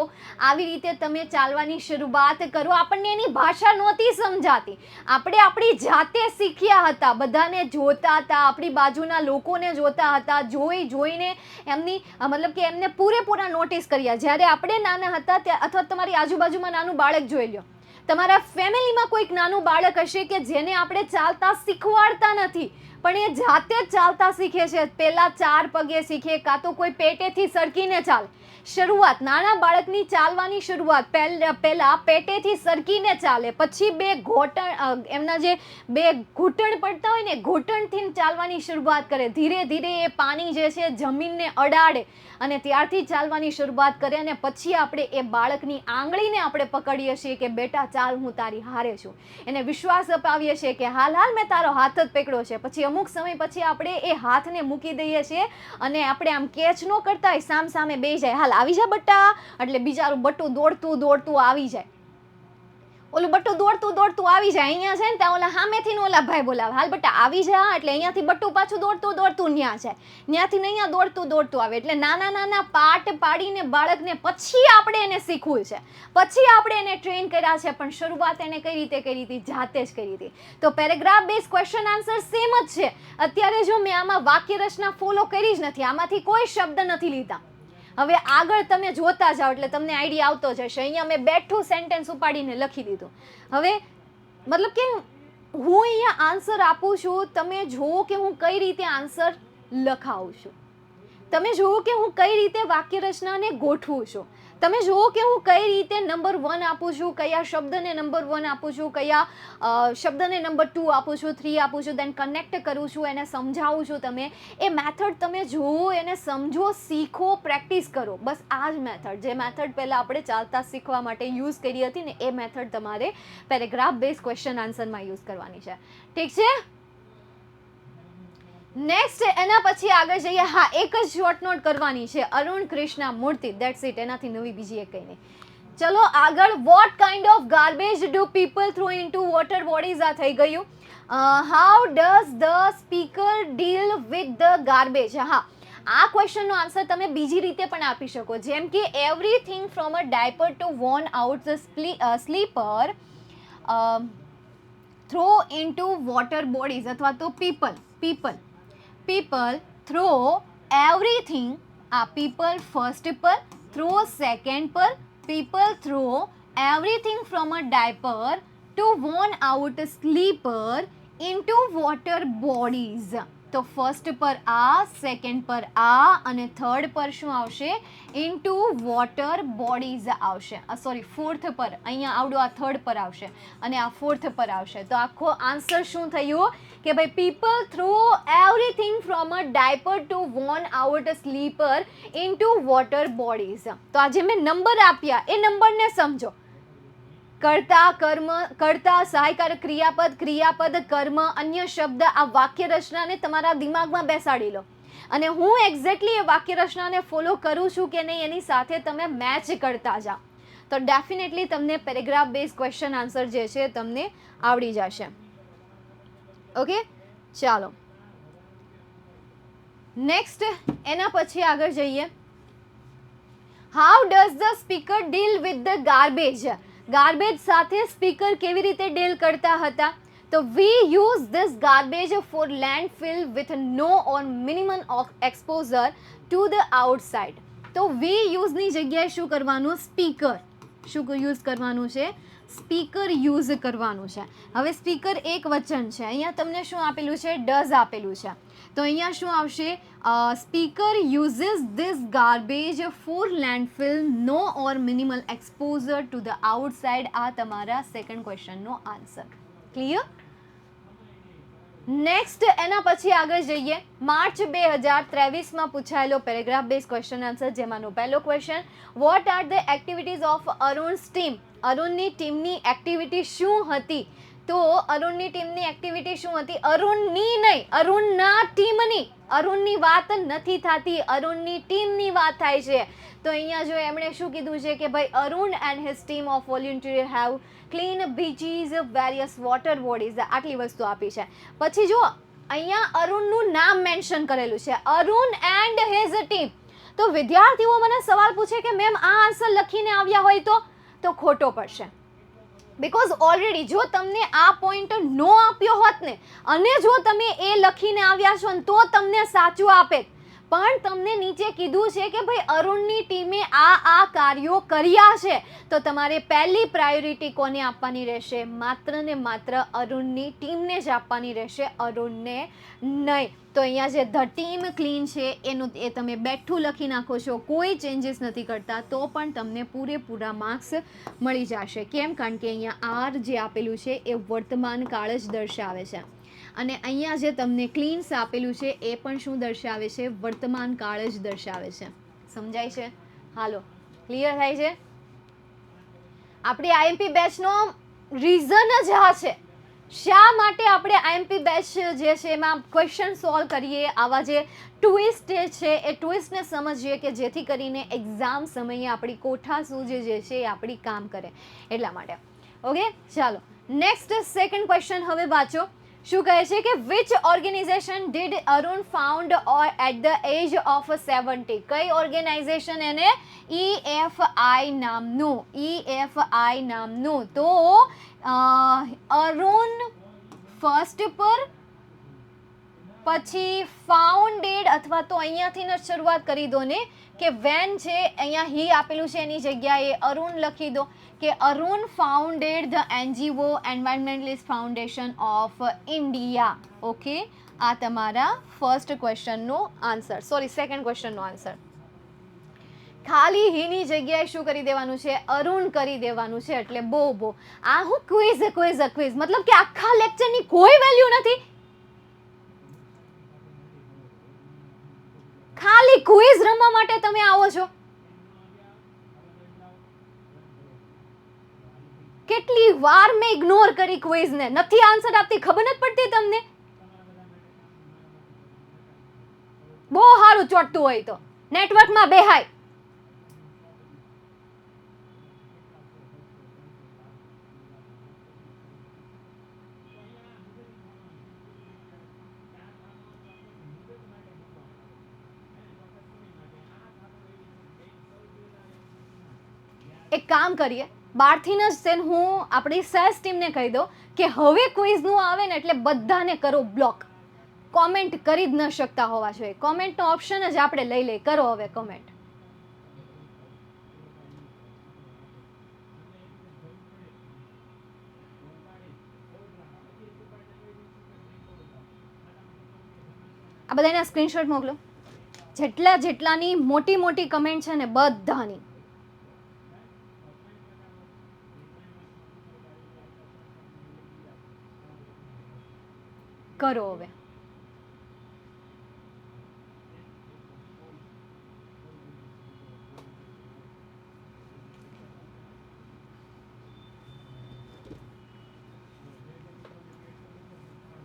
આવી રીતે તમે ચાલવાની શરૂઆત કરો. આપણને એની ભાષા નહોતી સમજાતી. આપણે આપણી જાતે શીખ્યા હતા, બધાને જોતા હતા, આપણી બાજુના લોકોને જોતા હતા, જોઈને એમની મતલબ કે એમને પૂરેપૂરા નોટિસ કર્યા. જ્યારે આપણે નાના હતા અથવા તમારી આજુબાજુમાં નાનું બાળક જોઈ લો, તમારા ફેમિલીમાં કોઈક નાનું બાળક હશે કે જેને આપણે ચાલતા શીખવાડતા નથી, પણ એ જાતે જ ચાલતા શીખે છે. પહેલા 4 પગે શીખે, કાં તો કોઈ પેટેથી સરકીને ચાલે. શરૂઆત નાના બાળકની ચાલવાની શરૂઆત પહેલા પેટેથી સરકીને ચાલે, પછી એમના જે 2 ઘૂંટણ પડતા હોય ને, ઘૂંટણથી ચાલવાની શરૂઆત કરે. ધીરે ધીરે એ પાણી જે છે જમીનને અડાડે અને ત્યારથી ચાલવાની શરૂઆત કરે. અને પછી આપણે એ બાળકની આંગળીને આપણે પકડીએ છીએ કે બેટા ચાલ, હું તારી હારે છું. એને વિશ્વાસ અપાવીએ છીએ કે હાલ મેં તારો હાથ જ પકડ્યો છે. પછી અમુક સમય પછી આપણે એ હાથને મૂકી દઈએ છીએ અને આપણે આમ કેચ ન કરતા હોય, સામે બેસી જાય, હાલ આવી જા બટ્ટા, એટલે બિચારું બટ્ટું દોડતું આવી જાય. ઓલું બટ્ટું દોડતું આવી જાય. અહીંયા છે ને ત્યાં ઓલા સામેથી ઓલા ભાઈ બોલાવે, હાલ બટ્ટા આવી જા, એટલે અહીંયાથી બટ્ટું પાછું દોડતું ન્યા જાય, ત્યાંથી અહીંયા દોડતું આવે. એટલે નાના પાર્ટ પાડીને બાળકને પછી આપણે એને શીખવું છે, પછી આપણે એને ટ્રેન કર્યા છે. પણ શરૂઆત એને કઈ રીતે કરી હતી? જાતે જ કરી હતી. તો paragraph base question answer same જ છે. અત્યારે જો મેં આમાં વાક્ય રચના ફોલો કરી જ નથી, આમાંથી કોઈ શબ્દ નથી લીધા. હવે આગળ તમે જોતા જાઓ એટલે તમને આઈડિયા આવતો જશે. અહીંયા મેં બેઠું સેન્ટેન્સ ઉપાડીને લખી દીધું. હવે મતલબ કે હું અહીંયા આન્સર આપું છું, તમે જુઓ કે હું કઈ રીતે આન્સર લખાવું છું, તમે જુઓ કે હું કઈ રીતે વાક્ય રચનાને ગોઠવું છું, તમે જુઓ કે હું કઈ રીતે નંબર 1 આપું છું, કયા શબ્દને નંબર 1 આપું છું, કયા શબ્દને નંબર 2 આપું છું, 3 આપું છું, દેન કનેક્ટ કરું છું, એને સમજાવું છું. તમે એ મેથડ તમે જુઓ, એને સમજો, શીખો, પ્રેક્ટિસ કરો. બસ આ જ મેથડ, જે મેથડ પહેલાં આપણે ચાલતા શીખવા માટે યુઝ કરી હતી ને, એ મેથડ તમારે પેરેગ્રાફ બેઝ ક્વેશ્ચન આન્સરમાં યુઝ કરવાની છે. ઠીક છે? નેક્સ્ટ એના પછી આગળ જઈએ. હા, એક જ શોર્ટ નોટ કરવાની છે, અરુણ કૃષ્ણા મૂર્તિ, દેટ્સ ઇટ. એનાથી નવી બીજી એક કંઈ નહીં. ચલો આગળ. What kind of garbage do people throw into water bodies? આ થઈ ગયું. How does the speaker deal with the garbage? હા, આ ક્વેશ્ચનનો આન્સર તમે બીજી રીતે પણ આપી શકો, જેમ કે everything from a diaper to worn out the slipper throw into water bodies, અથવા તો people throw everything. people first પર, throw second પર, people throw everything from a diaper to worn out sleeper into water bodies. તો first પર આ, second પર આ, અને થર્ડ પર શું આવશે? ઇન્ટુ વોટર બોડીઝ આવશે. સોરી, ફોર્થ પર, અહીંયા આવડું આ થર્ડ પર આવશે અને આ ફોર્થ પર આવશે. તો આખો આન્સર શું થયું કે ભાઈ people throw everything from a diaper to worn out slipper into water bodies. તો આજે મેં નંબર આપ્યા, એ નંબરને સમજો. કર્તા, કર્મ, કર્તા, સહાયકારક ક્રિયાપદ, કર્મ, અન્ય શબ્દ, આ વાક્ય રચનાને તમારા દિમાગમાં બેસાડી લો અને હું એક્ઝેક્ટલી એ વાક્ય રચનાને ફોલો કરું છું કે નહીં એની સાથે તમે મેચ કરતા જાઓ, તો ડેફિનેટલી તમને પેરેગ્રાફ બેઝ ક્વેશ્ચન આન્સર જે છે તમને આવડી જશે. ઓકે, ચાલો નેક્સ્ટ એના પછી આગળ જઈએ. How does the speaker deal with the garbage? Garbage સાથે સ્પીકર કેવી રીતે ડીલ કરતા હતા? તો we use this garbage for landfill with no or minimum exposure to the outside. તો વી યુઝની જગ્યાએ શું કરવાનું? સ્પીકર. શું યુઝ કરવાનું છે? સ્પીકર યુઝ કરવાનું છે. હવે સ્પીકર એક વચન છે, અહીંયા તમને શું આપેલું છે? ડઝ આપેલું છે. તો અહીંયા શું આવશે? Speaker uses this garbage for landfill no or minimal exposure to the outside. આ તમારા સેકન્ડ ક્વેશ્ચનનો આન્સર. ક્લિયર? નેક્સ્ટ એના પછી આગળ જઈએ. માર્ચ 2023માં પૂછાયેલો પેરેગ્રાફ બેઝ ક્વેશ્ચન આન્સર, જેમાંનો પહેલો question, what are the activities of Arun's team? અરુણની ટીમની એક્ટિવિટી શું હતી? તો અરુણની ટીમની એક્ટિવિટી શું હતી? અરુણની નહીં, અરુણના ટીમની. અરુણની વાત નથી થતી, અરુણની ટીમની વાત થાય છે. તો અહીંયા જો એમણે શું કીધું છે કે ભાઈ Arun and his team of volunteer have clean beaches, various water bodies, આટલી વસ્તુ આપી છે. પછી જો અહીંયા અરુણનું નામ મેન્શન કરેલું છે, અરુણ એન્ડ હિઝ ટીમ. તો વિદ્યાર્થીઓ મને સવાલ પૂછે કે મેમ આ આન્સર લખીને આવ્યા હોય તો ખોટો પડશે. બિકોઝ ઓલરેડી જો તમને આ પોઈન્ટ નો આપ્યો હોત ને, અને જો તમે એ લખીને આવ્યા છો ને, તો તમને સાચું આપે. પણ તમને નીચે કીધું છે કે ભાઈ અરુણની ટીમે આ કાર્યો કર્યા છે, તો તમારે પહેલી પ્રાયોરિટી કોને આપવાની રહેશે? માત્ર ને માત્ર અરુણની ટીમને જ આપવાની રહેશે, અરુણને નહીં. તો અહીંયા જે ધ ટીમ ક્લીન છે એનું એ તમે બેઠું લખી નાખો છો, કોઈ ચેન્જીસ નથી કરતા, તો પણ તમને પૂરેપૂરા માર્ક્સ મળી જશે. કેમ? કારણ કે અહીંયા આર જે આપેલું છે એ વર્તમાન કાળ જ દર્શાવે છે, અને અહીંયા જે તમને ક્લીન્સ આપેલું છે એ પણ શું દર્શાવે છે? વર્તમાન કાળ જ દર્શાવે છે. સમજાય છે? હાલો, ક્લિયર થાય છે? આપણી આઈએમપી બેચનો રીઝન જ આ છે. શા માટે આપણે આઈએમપી બેચ જે છે એમાં ક્વેશ્ચન સોલ્વ કરીએ, આવા જે ટ્વિસ્ટ છે એ ટ્વિસ્ટને સમજીએ કે જેથી કરીને એક્ઝામ સમયે આપણી કોઠાસૂઝ જે છે એ આપણી કામ કરે, એટલા માટે. ઓકે, ચાલો નેક્સ્ટ સેકન્ડ ક્વેશ્ચન હવે વાંચો. શું કહે છે કે which organization did Arun found at the age of 70? કઈ ઓર્ગેનાઇઝેશન એને? EFI નામનું, EFI નામનું. તો અરુણ ફર્સ્ટ પર, પછી ફાઉન્ડેડ, અથવા તો અહીંયાથી જ શરૂઆત કરી દો ને કે વેન છે, અહીંયા હી આપેલું છે એની જગ્યાએ અરુણ લખી દો કે Arun founded the NGO environmentalist foundation of India. Okay, આ તમારા ફર્સ્ટ ક્વેશ્ચનનો આન્સર, સોરી સેકન્ડ ક્વેશ્ચનનો આન્સર. ખાલી હીની જગ્યાએ શું કરી દેવાનું છે? અરુણ કરી દેવાનું છે. એટલે બહુ આ હું ક્વિઝ મતલબ કે આખા લેક્ચરની કોઈ વેલ્યુ નથી, ખાલી ક્વિઝ રમવા માટે તમે આવો છો. કેટલી વાર મેં ઇગ્નોર કરી ક્વિઝને, નથી આન્સર આપતી, ખબર નથી પડતી તમને? બહુ સારું ચોટતું હોય તો નેટવર્કમાં બેહાય. એક કામ કરીએ, બહારથી જ હું આપણી સેલ્સ ટીમને કહી દઉં કે હવે ક્વિઝનું આવે ને એટલે બધાને કરો બ્લોક. કોમેન્ટ કરી જ ન શકતા હોવા જોઈએ, કોમેન્ટનો ઓપ્શન જ આપણે લઈ લઈએ. કરો હવે કોમેન્ટ. આ બધાના સ્ક્રીનશોટ મોકલો, જેટલાની મોટી કમેન્ટ છે ને બધાની. કરો હવે.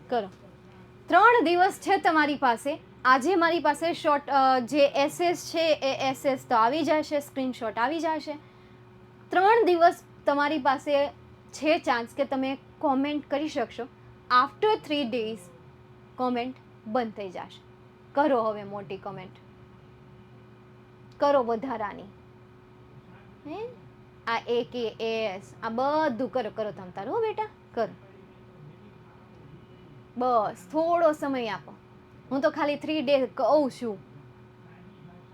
કરો. 3 દિવસ છે તમારી પાસે. આજે મારી પાસે શોર્ટ જે એસએસ છે એ એસએસ તો આવી જશે, સ્ક્રીનશોટ આવી જશે. 3 દિવસ તમારી પાસે છે ચાન્સ કે તમે કોમેન્ટ કરી શકશો. આફ્ટર 3 days કોમેન્ટ બંધ થઈ જશે. કરો હવે મોટી કોમેન્ટ કરો વધારાની. હે આ AKS આ બધું કરો કરો તમ તારું બેટા કરો. બસ થોડો સમય આપો. હું તો ખાલી 3 ડે કહું છું.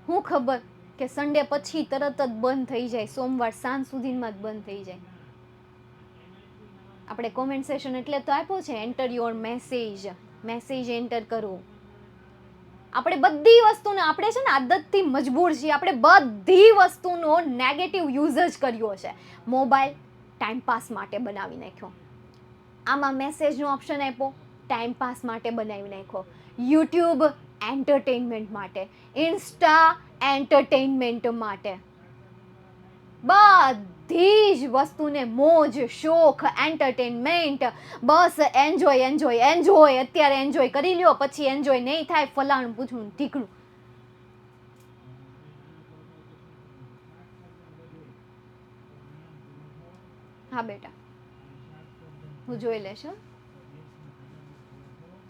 હું ખબર કે સન્ડે પછી તરત જ બંધ થઈ જાય, સોમવાર સાંજ સુધીમાં જ બંધ થઈ જાય. આપણે કોમેન્ટ સેશન એટલે તો આપ્યું છે, એન્ટર યોર મેસેજ એન્ટર કરો. આપણે બધી વસ્તુને આપણે છે ને આદતથી મજબૂર છીએ. આપણે બધી વસ્તુનો નેગેટિવ યુઝ જ કર્યો છે. મોબાઈલ ટાઈમપાસ માટે બનાવી નાખ્યો, આમાં મેસેજનો ઓપ્શન આપ્યો, ટાઈમપાસ માટે બનાવી નાખ્યો, યુટ્યુબ એન્ટરટેનમેન્ટ માટે, ઇન્સ્ટા એન્ટરટેનમેન્ટ માટે. બધી જ વસ્તુને મોજ શોખ એન્ટરટેનમેન્ટ, બસ એન્જોય એન્જોય એન્જોય. અત્યારે એન્જોય કરી લ્યો, પછી એન્જોય નહીં થાય ફલાણું પૂછવું ઠીકણું. હા બેટા હું જોઈ લેશ.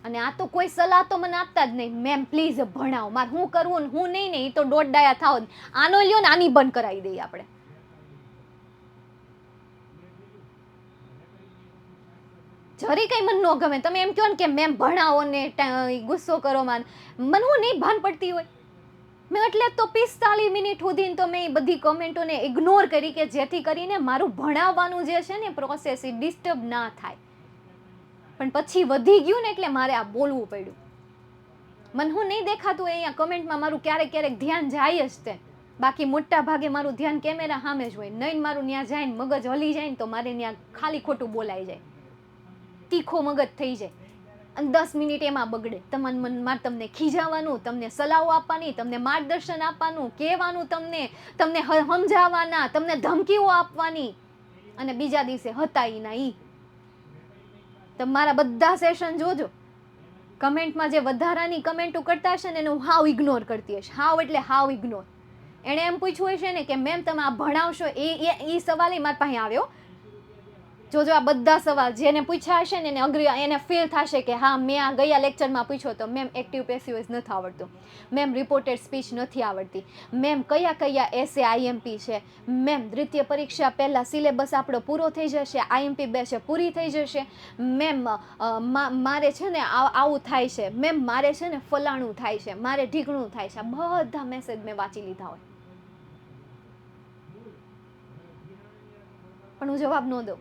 અને આ તો કોઈ સલાહ તો મને આપતા જ નહીં, મેમ પ્લીઝ ભણાવો, મારે હું કરવું ને હું નહીં ને એ તો દોઢ ડાયા થાવ. આનો લ્યો ને આની બંધ કરાવી દઈએ આપણે. જરી કઈ મને ન ગમે તમે એમ કહો ને કે મેમ ભણાવો ને ગુસ્સો કરો મને હું નહીં ભાન પડતી હોય. મેં એટલે તો 45 મિનિટ સુધી તો મેં બધી કમેન્ટોને ઇગ્નોર કરી કે જેથી કરીને મારું ભણાવવાનું જે છે ને પ્રોસેસ એ ડિસ્ટર્બ ના થાય. પણ પછી વધી ગયું ને એટલે મારે આ બોલવું પડ્યું. મને હું નહીં દેખાતું અહીંયા કમેન્ટમાં મારું ક્યારેક ક્યારેક ધ્યાન જાય જ તે, બાકી મોટા ભાગે મારું ધ્યાન કેમેરા સામે જ હોય. નહીં મારું ત્યાં જાય ને મગજ હલી જાય ને તો મારે ત્યાં ખાલી ખોટું બોલાઈ જાય, તીખો મગજ થઈ જાય અને 10 મિનિટ એમાં બગડે. મારે તમને ખીજાવાનું, તમને સલાહો આપવાની, તમને માર્ગદર્શન આપવાનું, કહેવાનું, તમને સમજાવવાના, તમને ધમકીઓ આપવાની અને બીજા દિવસે હતા ઈ ના ઈ. તમારા બધા સેશન જોજો, કમેન્ટમાં જે વધારાની કમેન્ટો કરતા હશે ને એને હું હાવ ઇગ્નોર કરતી હશે. હાવ એટલે હાવ ઇગ્નોર. એણે એમ પૂછ્યું હશે ને કે મેમ તમે આ ભણાવશો, એ સવાલ મારી પાસે આવ્યો. જોજો આ બધા સવાલ જેને પૂછ્યા હશે ને એને ફીલ થશે કે હા મેં આ ગયા લેક્ચરમાં પૂછ્યો તો મેમ એક્ટિવ પેસિવ વોઇસ નથી આવડતું, મેમ રિપોર્ટેડ સ્પીચ નથી આવડતી, મેમ કયા કયા એસે આઈએમપી છે, મેમ દ્વિતીય પરીક્ષા પહેલાં સિલેબસ આપણો પૂરો થઈ જશે, આઈએમપી 2 છે પૂરી થઈ જશે, મેમ મારે છે ને આવું થાય છે, મેમ મારે છે ને ફલાણું થાય છે, મારે ઢીકણું થાય છે. બધા મેસેજ મેં વાંચી લીધા હોય પણ હું જવાબ ન દઉં.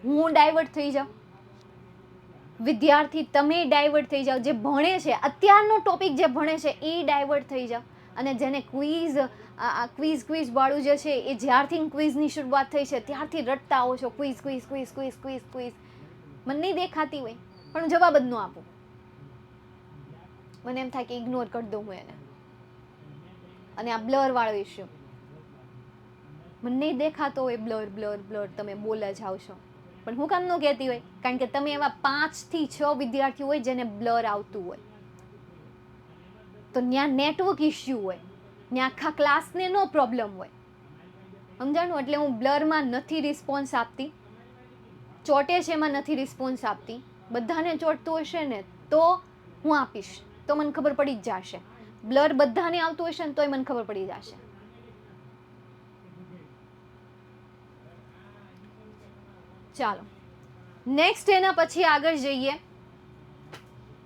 હું ડાયવર્ટ થઈ જાઉં, વિદ્યાર્થી તમે ડાયવર્ટ થઈ જાઓ, જે ભણે છે અત્યારનો ટોપિક જે ભણે છે એ ડાયવર્ટ થઈ જાઓ. અને જેને ક્વિઝ વાળું જે છે એ જ્યારથી ક્વિઝની શરૂઆત થઈ છે ત્યારથી રટતા આવો છો quiz quiz quiz quiz quiz quiz. મને નહીં દેખાતી હોય પણ હું જવાબ જ ન આપું. મને એમ થાય કે ઇગ્નોર કરી દઉં હું એને. અને આ બ્લર વાળો ઇસ્યુ મને નહીં દેખાતો હોય, બ્લર બ્લર બ્લર તમે બોલા જાઓ છો પણ હું કામ ન કહેતી હોય કારણ કે તમે એવા 5 થી 6 વિદ્યાર્થીઓ હોય જેને બ્લર આવતું હોય તો ત્યાં નેટવર્ક ઇસ્યુ હોય, ત્યાં આખા ક્લાસને નો પ્રોબ્લેમ હોય. સમજાણું? એટલે હું બ્લરમાં નથી રિસ્પોન્સ આપતી, ચોટે છે એમાં નથી રિસ્પોન્સ આપતી. બધાને ચોટતું હશે ને તો હું આપીશ, તો મને ખબર પડી જ જશે. બ્લર બધાને આવતું હશે ને તોય મને ખબર પડી જશે. ચાલો નેક્સ્ટ એના પછી આગળ જઈએ.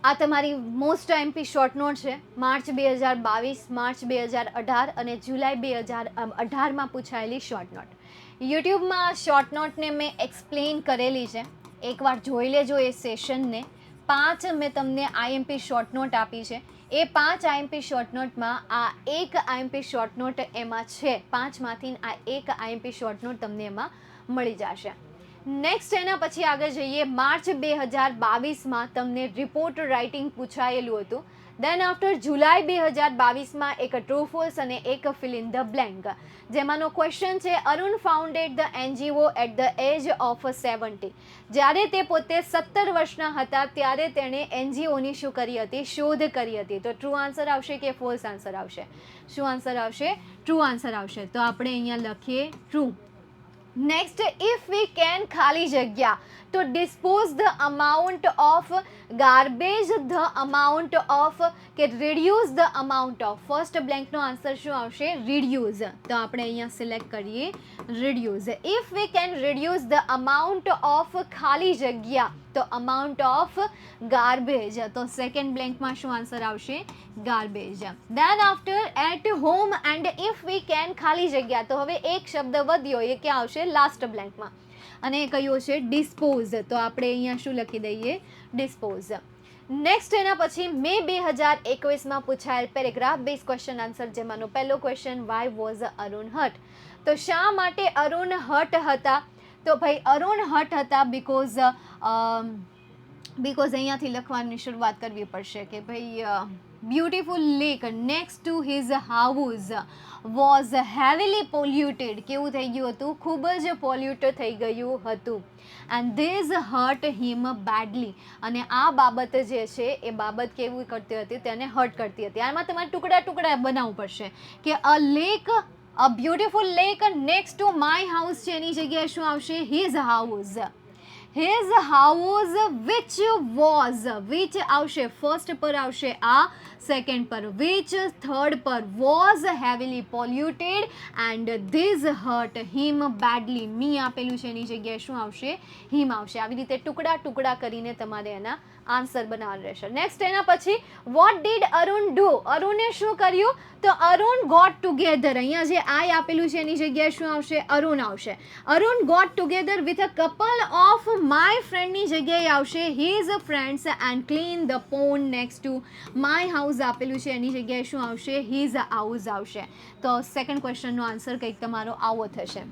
આ તમારી મોસ્ટ આઈએમપી શોર્ટ નોટ છે માર્ચ 2022, માર્ચ 2018 અને જુલાઈ 2018માં પૂછાયેલી શોર્ટ નોટ. યુટ્યુબમાં શોર્ટ નોટને મેં એક્સપ્લેન કરેલી છે, એકવાર જોઈ લેજો એ સેશનને. 5 મેં તમને આઈએમપી શોર્ટ નોટ આપી છે. એ 5 આઈએમપી શોર્ટ નોટમાં આ એક આઈએમપી શોર્ટ નોટ એમાં છે. 5માંથી આ એક આઈએમપી શોર્ટ નોટ તમને એમાં મળી જશે. નેક્સ્ટ એના પછી આગળ જઈએ. માર્ચ 2022માં તમને રિપોર્ટ રાઇટિંગ પૂછાયેલું હતું. દેન આફ્ટર જુલાઈ 2022માં એક ટ્રુ ફોલ્સ અને એક ફિલ ઇન ધ બ્લેન્ક, જેમાંનો ક્વેશ્ચન છે Arun founded the NGO at the age of 70. જ્યારે તે પોતે 17 વર્ષના હતા ત્યારે તેણે એનજીઓની શું કરી હતી? શોધ કરી હતી. તો ટ્રુ આન્સર આવશે કે ફોલ્સ આન્સર આવશે? શું આન્સર આવશે? ટ્રુ આન્સર આવશે. તો આપણે અહીંયા લખીએ true. Next, if we can ખાલી જગ્યા તો dispose the amount of garbage, the amount of કે reduce the amount of. First બ્લેન્કનો આન્સર શું આવશે? રિડ્યુસ. તો આપણે અહીંયા સિલેક્ટ કરીએ reduce. If we can reduce the amount of ખાલી જગ્યા, તો અમાઉન્ટ ઓફ ગાર્બેજ. તો સેકન્ડ બ્લેન્કમાં શું આન્સર આવશે? Garbage. Then after at home and if we can ખાલી જગ્યા. તો હવે એક શબ્દ વધ્યો, એ ક્યાં આવશે? લાસ્ટ બ્લેન્કમાં. અને એ કયો છે? ડિસ્પોઝ. તો આપણે અહીંયા શું લખી દઈએ? ડિસ્પોઝ. નેક્સ્ટ એના પછી મે 2021માં પૂછાયેલ પેરેગ્રાફ બેઝ ક્વેશ્ચન આન્સર, જેમાંનો પહેલો question, why was Arun hurt. તો શા માટે અરુણ હર્ટ હતા? તો ભાઈ અરુણ હર્ટ હતા બીકોઝ અહીંયાથી લખવાની શરૂઆત કરવી પડશે કે ભાઈ beautiful lake next to his house was heavily polluted. કેવું થઈ ગયું હતું? ખૂબ જ પોલ્યુટ થઈ ગયું હતું. And these hurt him badly. અને આ બાબત જે છે એ બાબત કેવું કરતી હતી? તેને હર્ટ કરતી હતી. આમાં તમારે ટુકડા ટુકડા બનાવવું પડશે કે a lake, a beautiful lake next to my house છે, એની જગ્યાએ શું આવશે? His house. His house which was, which આવશે ફર્સ્ટ પર આવશે આ, સેકન્ડ પર વિચ, થર્ડ પર was heavily polluted and these hurt him badly. Me આપેલું છે એની જગ્યાએ શું આવશે? હિમ આવશે. આવી રીતે ટુકડા ટુકડા કરીને તમારે એના આન્સર બનાવવાનું રહેશે. નેક્સ્ટ એના પછી વોટ ડીડ અરુણ ડુ? અરુણે શું કર્યું? તો અરુણ ગોટ ટુગેધર. અહીંયા જે આઈ આપેલું છે એની જગ્યાએ શું આવશે? અરુણ આવશે. Arun got together with a couple of my ફ્રેન્ડની જગ્યાએ આવશે his friends and clean the pond next to my house આપેલું છે એની જગ્યાએ શું આવશે? હિઝ હાઉસ આવશે. તો સેકન્ડ ક્વેશ્ચનનો આન્સર કંઈક તમારો આવો થશે.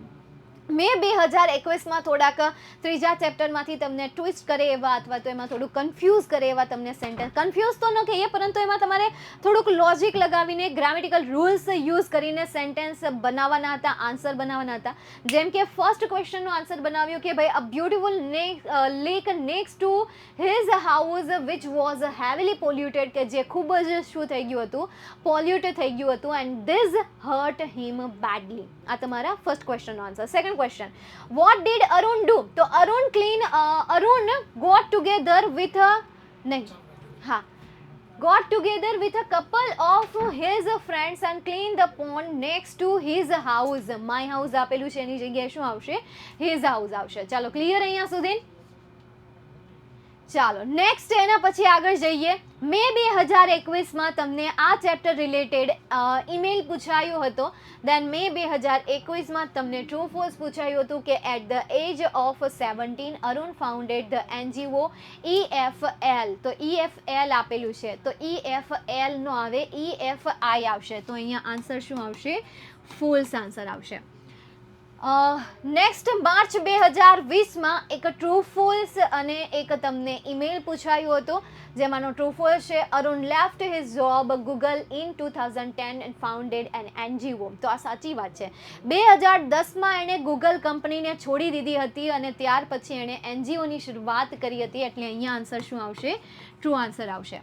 મે 2021માં થોડાક ત્રીજા ચેપ્ટરમાંથી તમને ટ્વિસ્ટ કરે એવા અથવા તો એમાં થોડુંક કન્ફ્યુઝ કરે એવા તમને સેન્ટેન્સ, કન્ફ્યુઝ તો ન કહીએ પરંતુ એમાં તમારે થોડુંક લોજિક લગાવીને ગ્રામેટિકલ રૂલ્સ યુઝ કરીને સેન્ટેન્સ બનાવવાના હતા, આન્સર બનાવવાના હતા. જેમ કે ફર્સ્ટ ક્વેશ્ચનનો આન્સર બનાવ્યો કે ભાઈ અ beautiful lake next to his house which was heavily polluted, કે જે ખૂબ જ શું થઈ ગયું હતું? પોલ્યુટ થઈ ગયું હતું. And these hurt him badly. આ તમારા ફર્સ્ટ ક્વેશ્ચનનો answer. Second question, what did Arun do? તો Arun got together with a couple of his friends and cleaned the pond next to his house. My house આપેલું છે એની જગ્યાએ શું આવશે? his house આવશે. ચાલો ક્લિયર અહીંયા સુધી? ચાલો નેક્સ્ટ એના પછી આગળ જઈએ. મે 2021માં તમને આ ચેપ્ટર રિલેટેડ ઈમેલ પૂછાયો હતો. દેન મે 2021માં તમને ટ્રુ ફોલ્સ પૂછાયું હતું કે at the age of 17 Arun founded the NGO EFL. તો EFL આપેલું છે તો EFL નો આવે, EFI આવશે. તો અહીંયા આન્સર શું આવશે? ફોલ્સ આન્સર આવશે. નેક્સ્ટ માર્ચ 2020માં એક ટ્રુ ફોલ્સ અને એક તમને ઈમેલ પૂછાયું હતું, જેમાંનો ટ્રુ ફોલ્સ છે Arun left his job Google in 2010 and founded N NGO. તો આ સાચી વાત છે. 2010માં એણે ગૂગલ કંપનીને છોડી દીધી હતી અને ત્યાર પછી એણે એનજીઓની શરૂઆત કરી હતી. એટલે અહીંયા આન્સર શું આવશે? ટ્રુ આન્સર આવશે.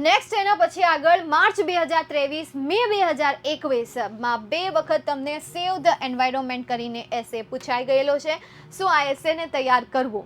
નેક્સ્ટ એના પછી આગળ માર્ચ 2023 મે 2021માં 2 વખત તમને સેવ ધ એન્વાયરમેન્ટ કરીને એસે પૂછાઈ ગયેલો છે. શું આ એસેને તૈયાર કરવો?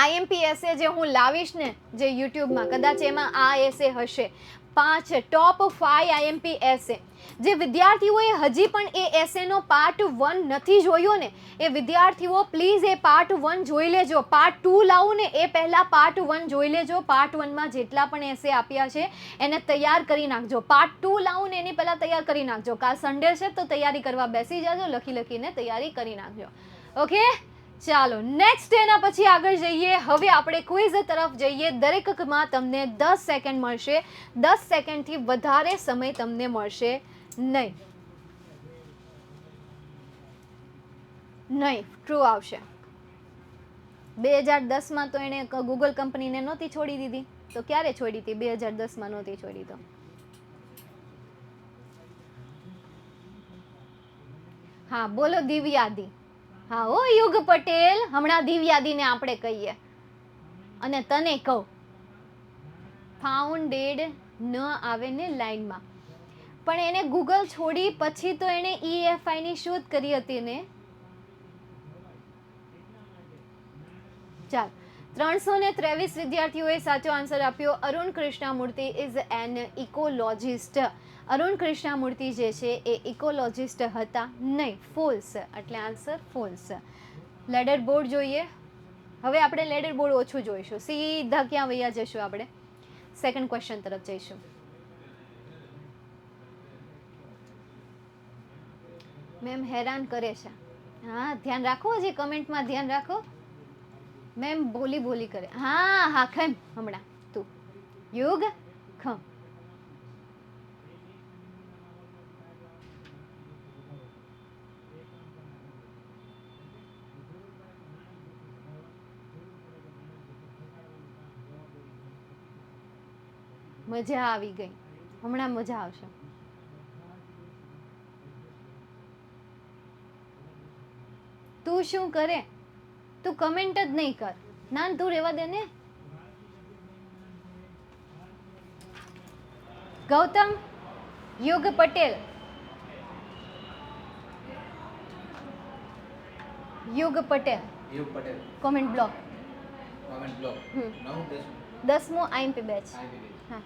IMP એસે જે હું લાવીશ ને જે યુટ્યુબમાં, કદાચ એમાં આ એસે હશે. 5 ટોપ 5 IMP એસે. જે વિદ્યાર્થીઓએ હજી પણ એ એસેનો પાર્ટ 1 નથી જોયો ને, એ વિદ્યાર્થીઓ પ્લીઝ એ પાર્ટ 1 જોઈ લેજો. પાર્ટ 2 લાવું ને એ પહેલાં પાર્ટ 1 જોઈ લેજો. પાર્ટ 1માં જેટલા પણ એસે આપ્યા છે એને તૈયાર કરી નાખજો. પાર્ટ 2 લાવું ને એની પહેલાં તૈયાર કરી નાખજો. કાલ સન્ડે છે તો તૈયારી કરવા બેસી જાજો, લખીને તૈયારી કરી નાખજો. ઓકે ચાલો નેક્સ્ટ એના પછી આગળ જઈએ. હવે આપણે ક્વિઝ તરફ જઈએ. દરેકમાં તમને 10 સેકન્ડ મળશે. 10 સેકન્ડથી વધારે સમય તમને મળશે નહીં. ટ્રુ આવશે. 2010માં તો એણે ગૂગલ કંપનીને નહોતી છોડી દીધી. તો ક્યારે છોડી હતી? 2010માં નહોતી છોડી. તો હા બોલો દિવ્યાદી. હા ઓ યુગ પટેલ, હમણાં દિવ્યાદીને આપણે કહીએ. અને તને કહું ફાઉન્ડેડ ન આવે ને લાઈનમાં, પણ એને ગૂગલ છોડી પછી તો એણે EFI ની શોધ કરી હતી ને. ચાલ, 323 વિદ્યાર્થીઓએ સાચો આન્સર આપ્યો. Arun Krishnamurthy is an ecologist. Arun Krishnamurthy જે છે એ ઇકોલોજિસ્ટ હતા નહીં, ફોલ્સ. એટલે આન્સર ફોલ્સ. લેડર બોર્ડ જોઈએ. હવે આપણે લેડર બોર્ડ ઓછું જોઈશું, સીધા ક્યાં વૈયા જઈશું, આપણે સેકન્ડ ક્વેશ્ચન તરફ જઈશું. મેમ હેરાન કરે છે. હા, ધ્યાન રાખો, હજી કમેન્ટમાં ધ્યાન રાખો. મેમ બોલી કરે. હા હા, ખમ હમણાં તું યુગ ખમ. મજા આવી ગઈ, હમણાં મજા આવશે. તું શું કરે, તું કમેન્ટ જ નહીં કર. ના, તું રેવા દે ને. Gautam, Yug Patel, Yug Patel, comment block. 10મો આઈએમપી બેચ. હા,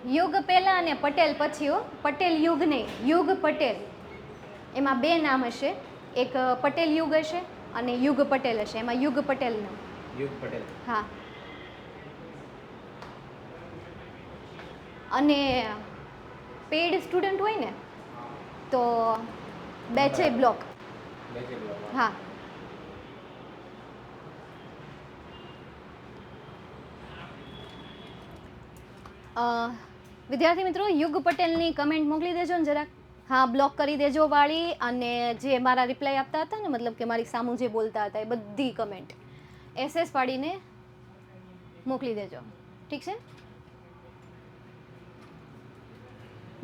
યુગ પહેલા અને પટેલ પછી. હો, પટેલ યુગ નહીં, યુગ પટેલ. એમાં બે નામ હશે, એક પટેલ યુગ હશે અને યુગ પટેલ હશે. એમાં યુગ પટેલ નામ. યુગ પટેલ. હા. અને પેડ સ્ટુડન્ટ હોય ને તો બેચે બ્લોક. હા. વિદ્યાર્થી મિત્રો, યુગ પટેલની કમેન્ટ મોકલી દેજો ને જરાક. હા, બ્લોક કરી દેજો વાળી. અને જે મારા રિપ્લાય આપતા હતા ને, મતલબ કે મારી સામું જે બોલતા હતા, એ બધી કમેન્ટ SS પાડીને મોકલી દેજો. ઠીક છે?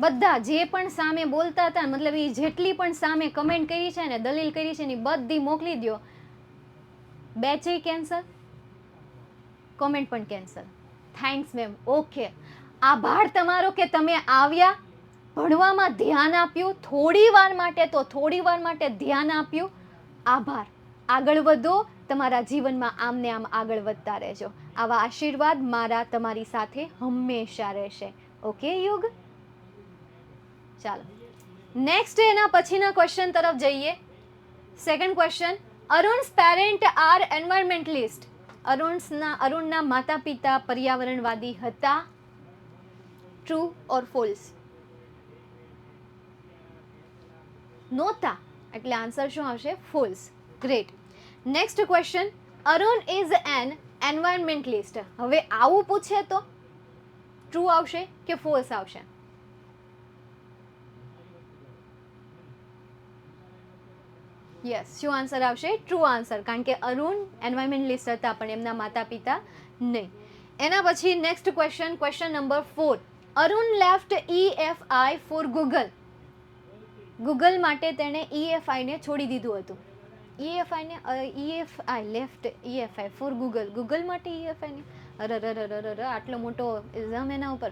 બધા જે પણ સામે બોલતા હતા, મતલબ એ જેટલી પણ સામે કમેન્ટ કરી છે ને, દલીલ કરી છે ને, બધી મોકલી દો. બેચે કેન્સલ, કોમેન્ટ પણ કેન્સલ. Thanks ma'am. ઓકે, આભાર તમારો કે તમે આવ્યા, ભણવામાં ધ્યાન આપ્યું, થોડી વાર માટે તો થોડી વાર માટે ધ્યાન આપ્યું. આભાર. આગળ વધો, તમારા જીવનમાં આમ ને આમ આગળ વધતા રહેજો. આવા આશીર્વાદ મારા તમારી સાથે હંમેશા રહેશે. ઓકે યુગ? ચાલો નેક્સ્ટ એના પછીના ક્વેશ્ચન તરફ જઈએ. Second question, Arun's parent are environmentalist. અરુણના માતા પિતા પર્યાવરણવાદી હતા. True or false? નહોતા, એટલે આન્સર શું આવશે? False. Great. Next question, Arun is an environmentalist. હવે આવું પૂછે તો ટ્રુ આવશે કે ફોલ્સ આવશે? યસ, શું આન્સર આવશે? ટ્રુ આન્સર, કારણ કે અરુણ એન્વાયરમેન્ટલિસ્ટ હતા પણ એમના માતા પિતા નહીં. એના પછી next question, question number 4. Arun left EFI for Google. Google માટે તેણે EFI ને છોડી દીધું હતું. EFI left EFI for Google. Google માટે EFI ને, અરે આટલો મોટો એક્ઝામ એના ઉપર.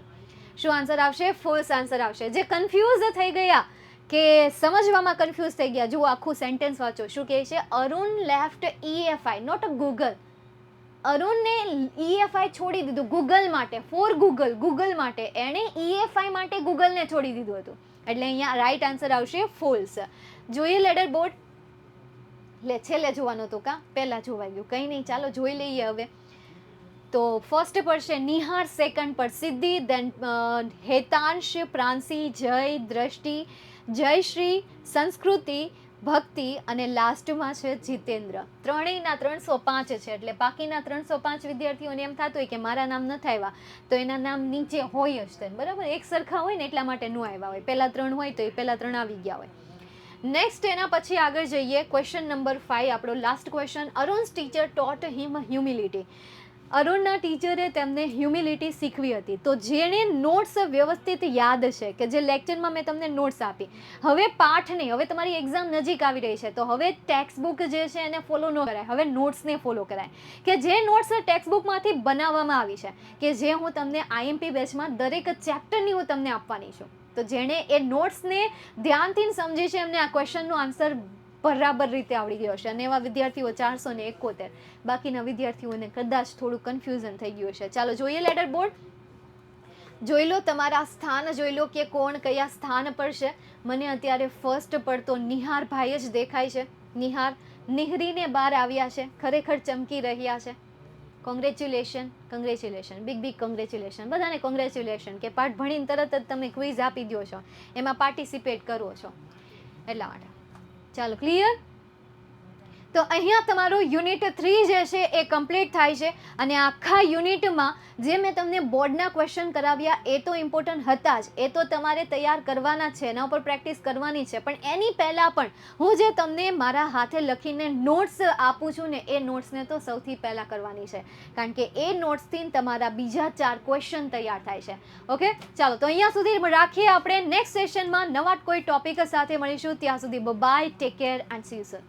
શું આન્સર આવશે? ફોલ્સ આન્સર આવશે. જે કન્ફ્યુઝ થઈ ગયા, કે સમજવામાં કન્ફ્યુઝ થઈ ગયા, જુઓ આખું સેન્ટેન્સ વાંચો. શું કહે છે? Arun left EFI, not Google. અરુણને EFI છોડી દીધું ગૂગલ માટે, ફોર ગૂગલ, ગૂગલ માટે. એણે EFI માટે ગૂગલને છોડી દીધું હતું. એટલે અહીંયા રાઈટ આન્સર આવશે ફોલ્સ. જોઈએ લેડર બોર્ડ. લે છેલ્લે જોવાનું હતું કા, પહેલા જોવાઈ ગયું, કંઈ નહીં. ચાલો જોઈ લઈએ હવે. તો ફર્સ્ટ પર છે નિહાર, સેકન્ડ પર સિદ્ધિ, દેન હેતાંશ, પ્રાંસી, જય, દ્રષ્ટિ, જયશ્રી, સંસ્કૃતિ, ભક્તિ અને લાસ્ટમાં છે જીતેન્દ્ર. ત્રણેયના 305 છે. એટલે બાકીના 305 વિદ્યાર્થીઓને એમ થતું હોય કે મારા નામ નથી આવ્યા, તો એના નામ નીચે હોય જ. બરાબર, એક સરખા હોય ને એટલા માટે ન આવ્યા હોય. પહેલા 3 હોય તો એ પહેલા 3 આવી ગયા હોય. નેક્સ્ટ એના પછી આગળ જઈએ. ક્વેશ્ચન નંબર 5, આપણો last question. Arun's teacher taught him humility. અરુણના ટીચરે તેમને હ્યુમિલિટી શીખવી હતી. તો જેણે નોટ્સ વ્યવસ્થિત યાદ છે, કે જે લેક્ચરમાં મેં તમને નોટ્સ આપી, હવે પાઠ નહીં, હવે તમારી એક્ઝામ નજીક આવી રહી છે, તો હવે ટેક્સ્ટ બુક જે છે એને ફોલો ન કરાય, હવે નોટ્સને ફોલો કરાય, કે જે નોટ્સ ટેક્સ્ટ બુકમાંથી બનાવવામાં આવી છે, કે જે હું તમને આઈએમપી બેચમાં દરેક ચેપ્ટરની હું તમને આપવાની છું. તો જેણે એ નોટ્સને ધ્યાનથી સમજી છે, એમને આ ક્વેશ્ચનનો આન્સર બરાબર રીતે આવડી ગયો છે. અને એવા વિદ્યાર્થીઓ 471, બાકીના વિદ્યાર્થીઓને કદાચ થોડું કન્ફ્યુઝન થઈ ગયું છે. ચાલો જોઈએ લેટર બોર્ડ, જોઈ લો તમારા સ્થાન, જોઈ લો કે કોણ કયા સ્થાન પર છે. મને અત્યારે ફર્સ્ટ પર તો નિહારભાઈ જ દેખાય છે. નિહાર નિહરીને બહાર આવ્યા છે, ખરેખર ચમકી રહ્યા છે. કોંગ્રેચ્યુલેશન, કોંગ્રેચ્યુલેશન, બિગ કોંગ્રેચ્યુલેશન, બધાને કોંગ્રેચ્યુલેશન કે પાઠ ભણીને તરત જ તમે ક્વિઝ આપી દો છો, એમાં પાર્ટિસિપેટ કરો છો એટલા માટે. ચાલો ક્લિયર. તો અહીંયા તમારું યુનિટ 3 જે છે એ કમ્પ્લીટ થાય છે. અને આખા યુનિટમાં જે મેં તમને બોર્ડના ક્વેશ્ચન કરાવ્યા એ તો ઇમ્પોર્ટન્ટ હતા જ, એ તો તમારે તૈયાર કરવાના છે, એના ઉપર પ્રેક્ટિસ કરવાની છે. પણ એની પહેલાં પણ હું જે તમને મારા હાથે લખીને નોટ્સ આપું છું ને, એ નોટ્સને તો સૌથી પહેલાં કરવાની છે, કારણ કે એ નોટ્સથી તમારા બીજા 4 ક્વેશ્ચન તૈયાર થાય છે. ઓકે, ચાલો તો અહીંયા સુધી રાખીએ. આપણે નેક્સ્ટ સેશનમાં નવા કોઈ ટોપિક સાથે મળીશું. ત્યાં સુધી bye, take care and see you sir.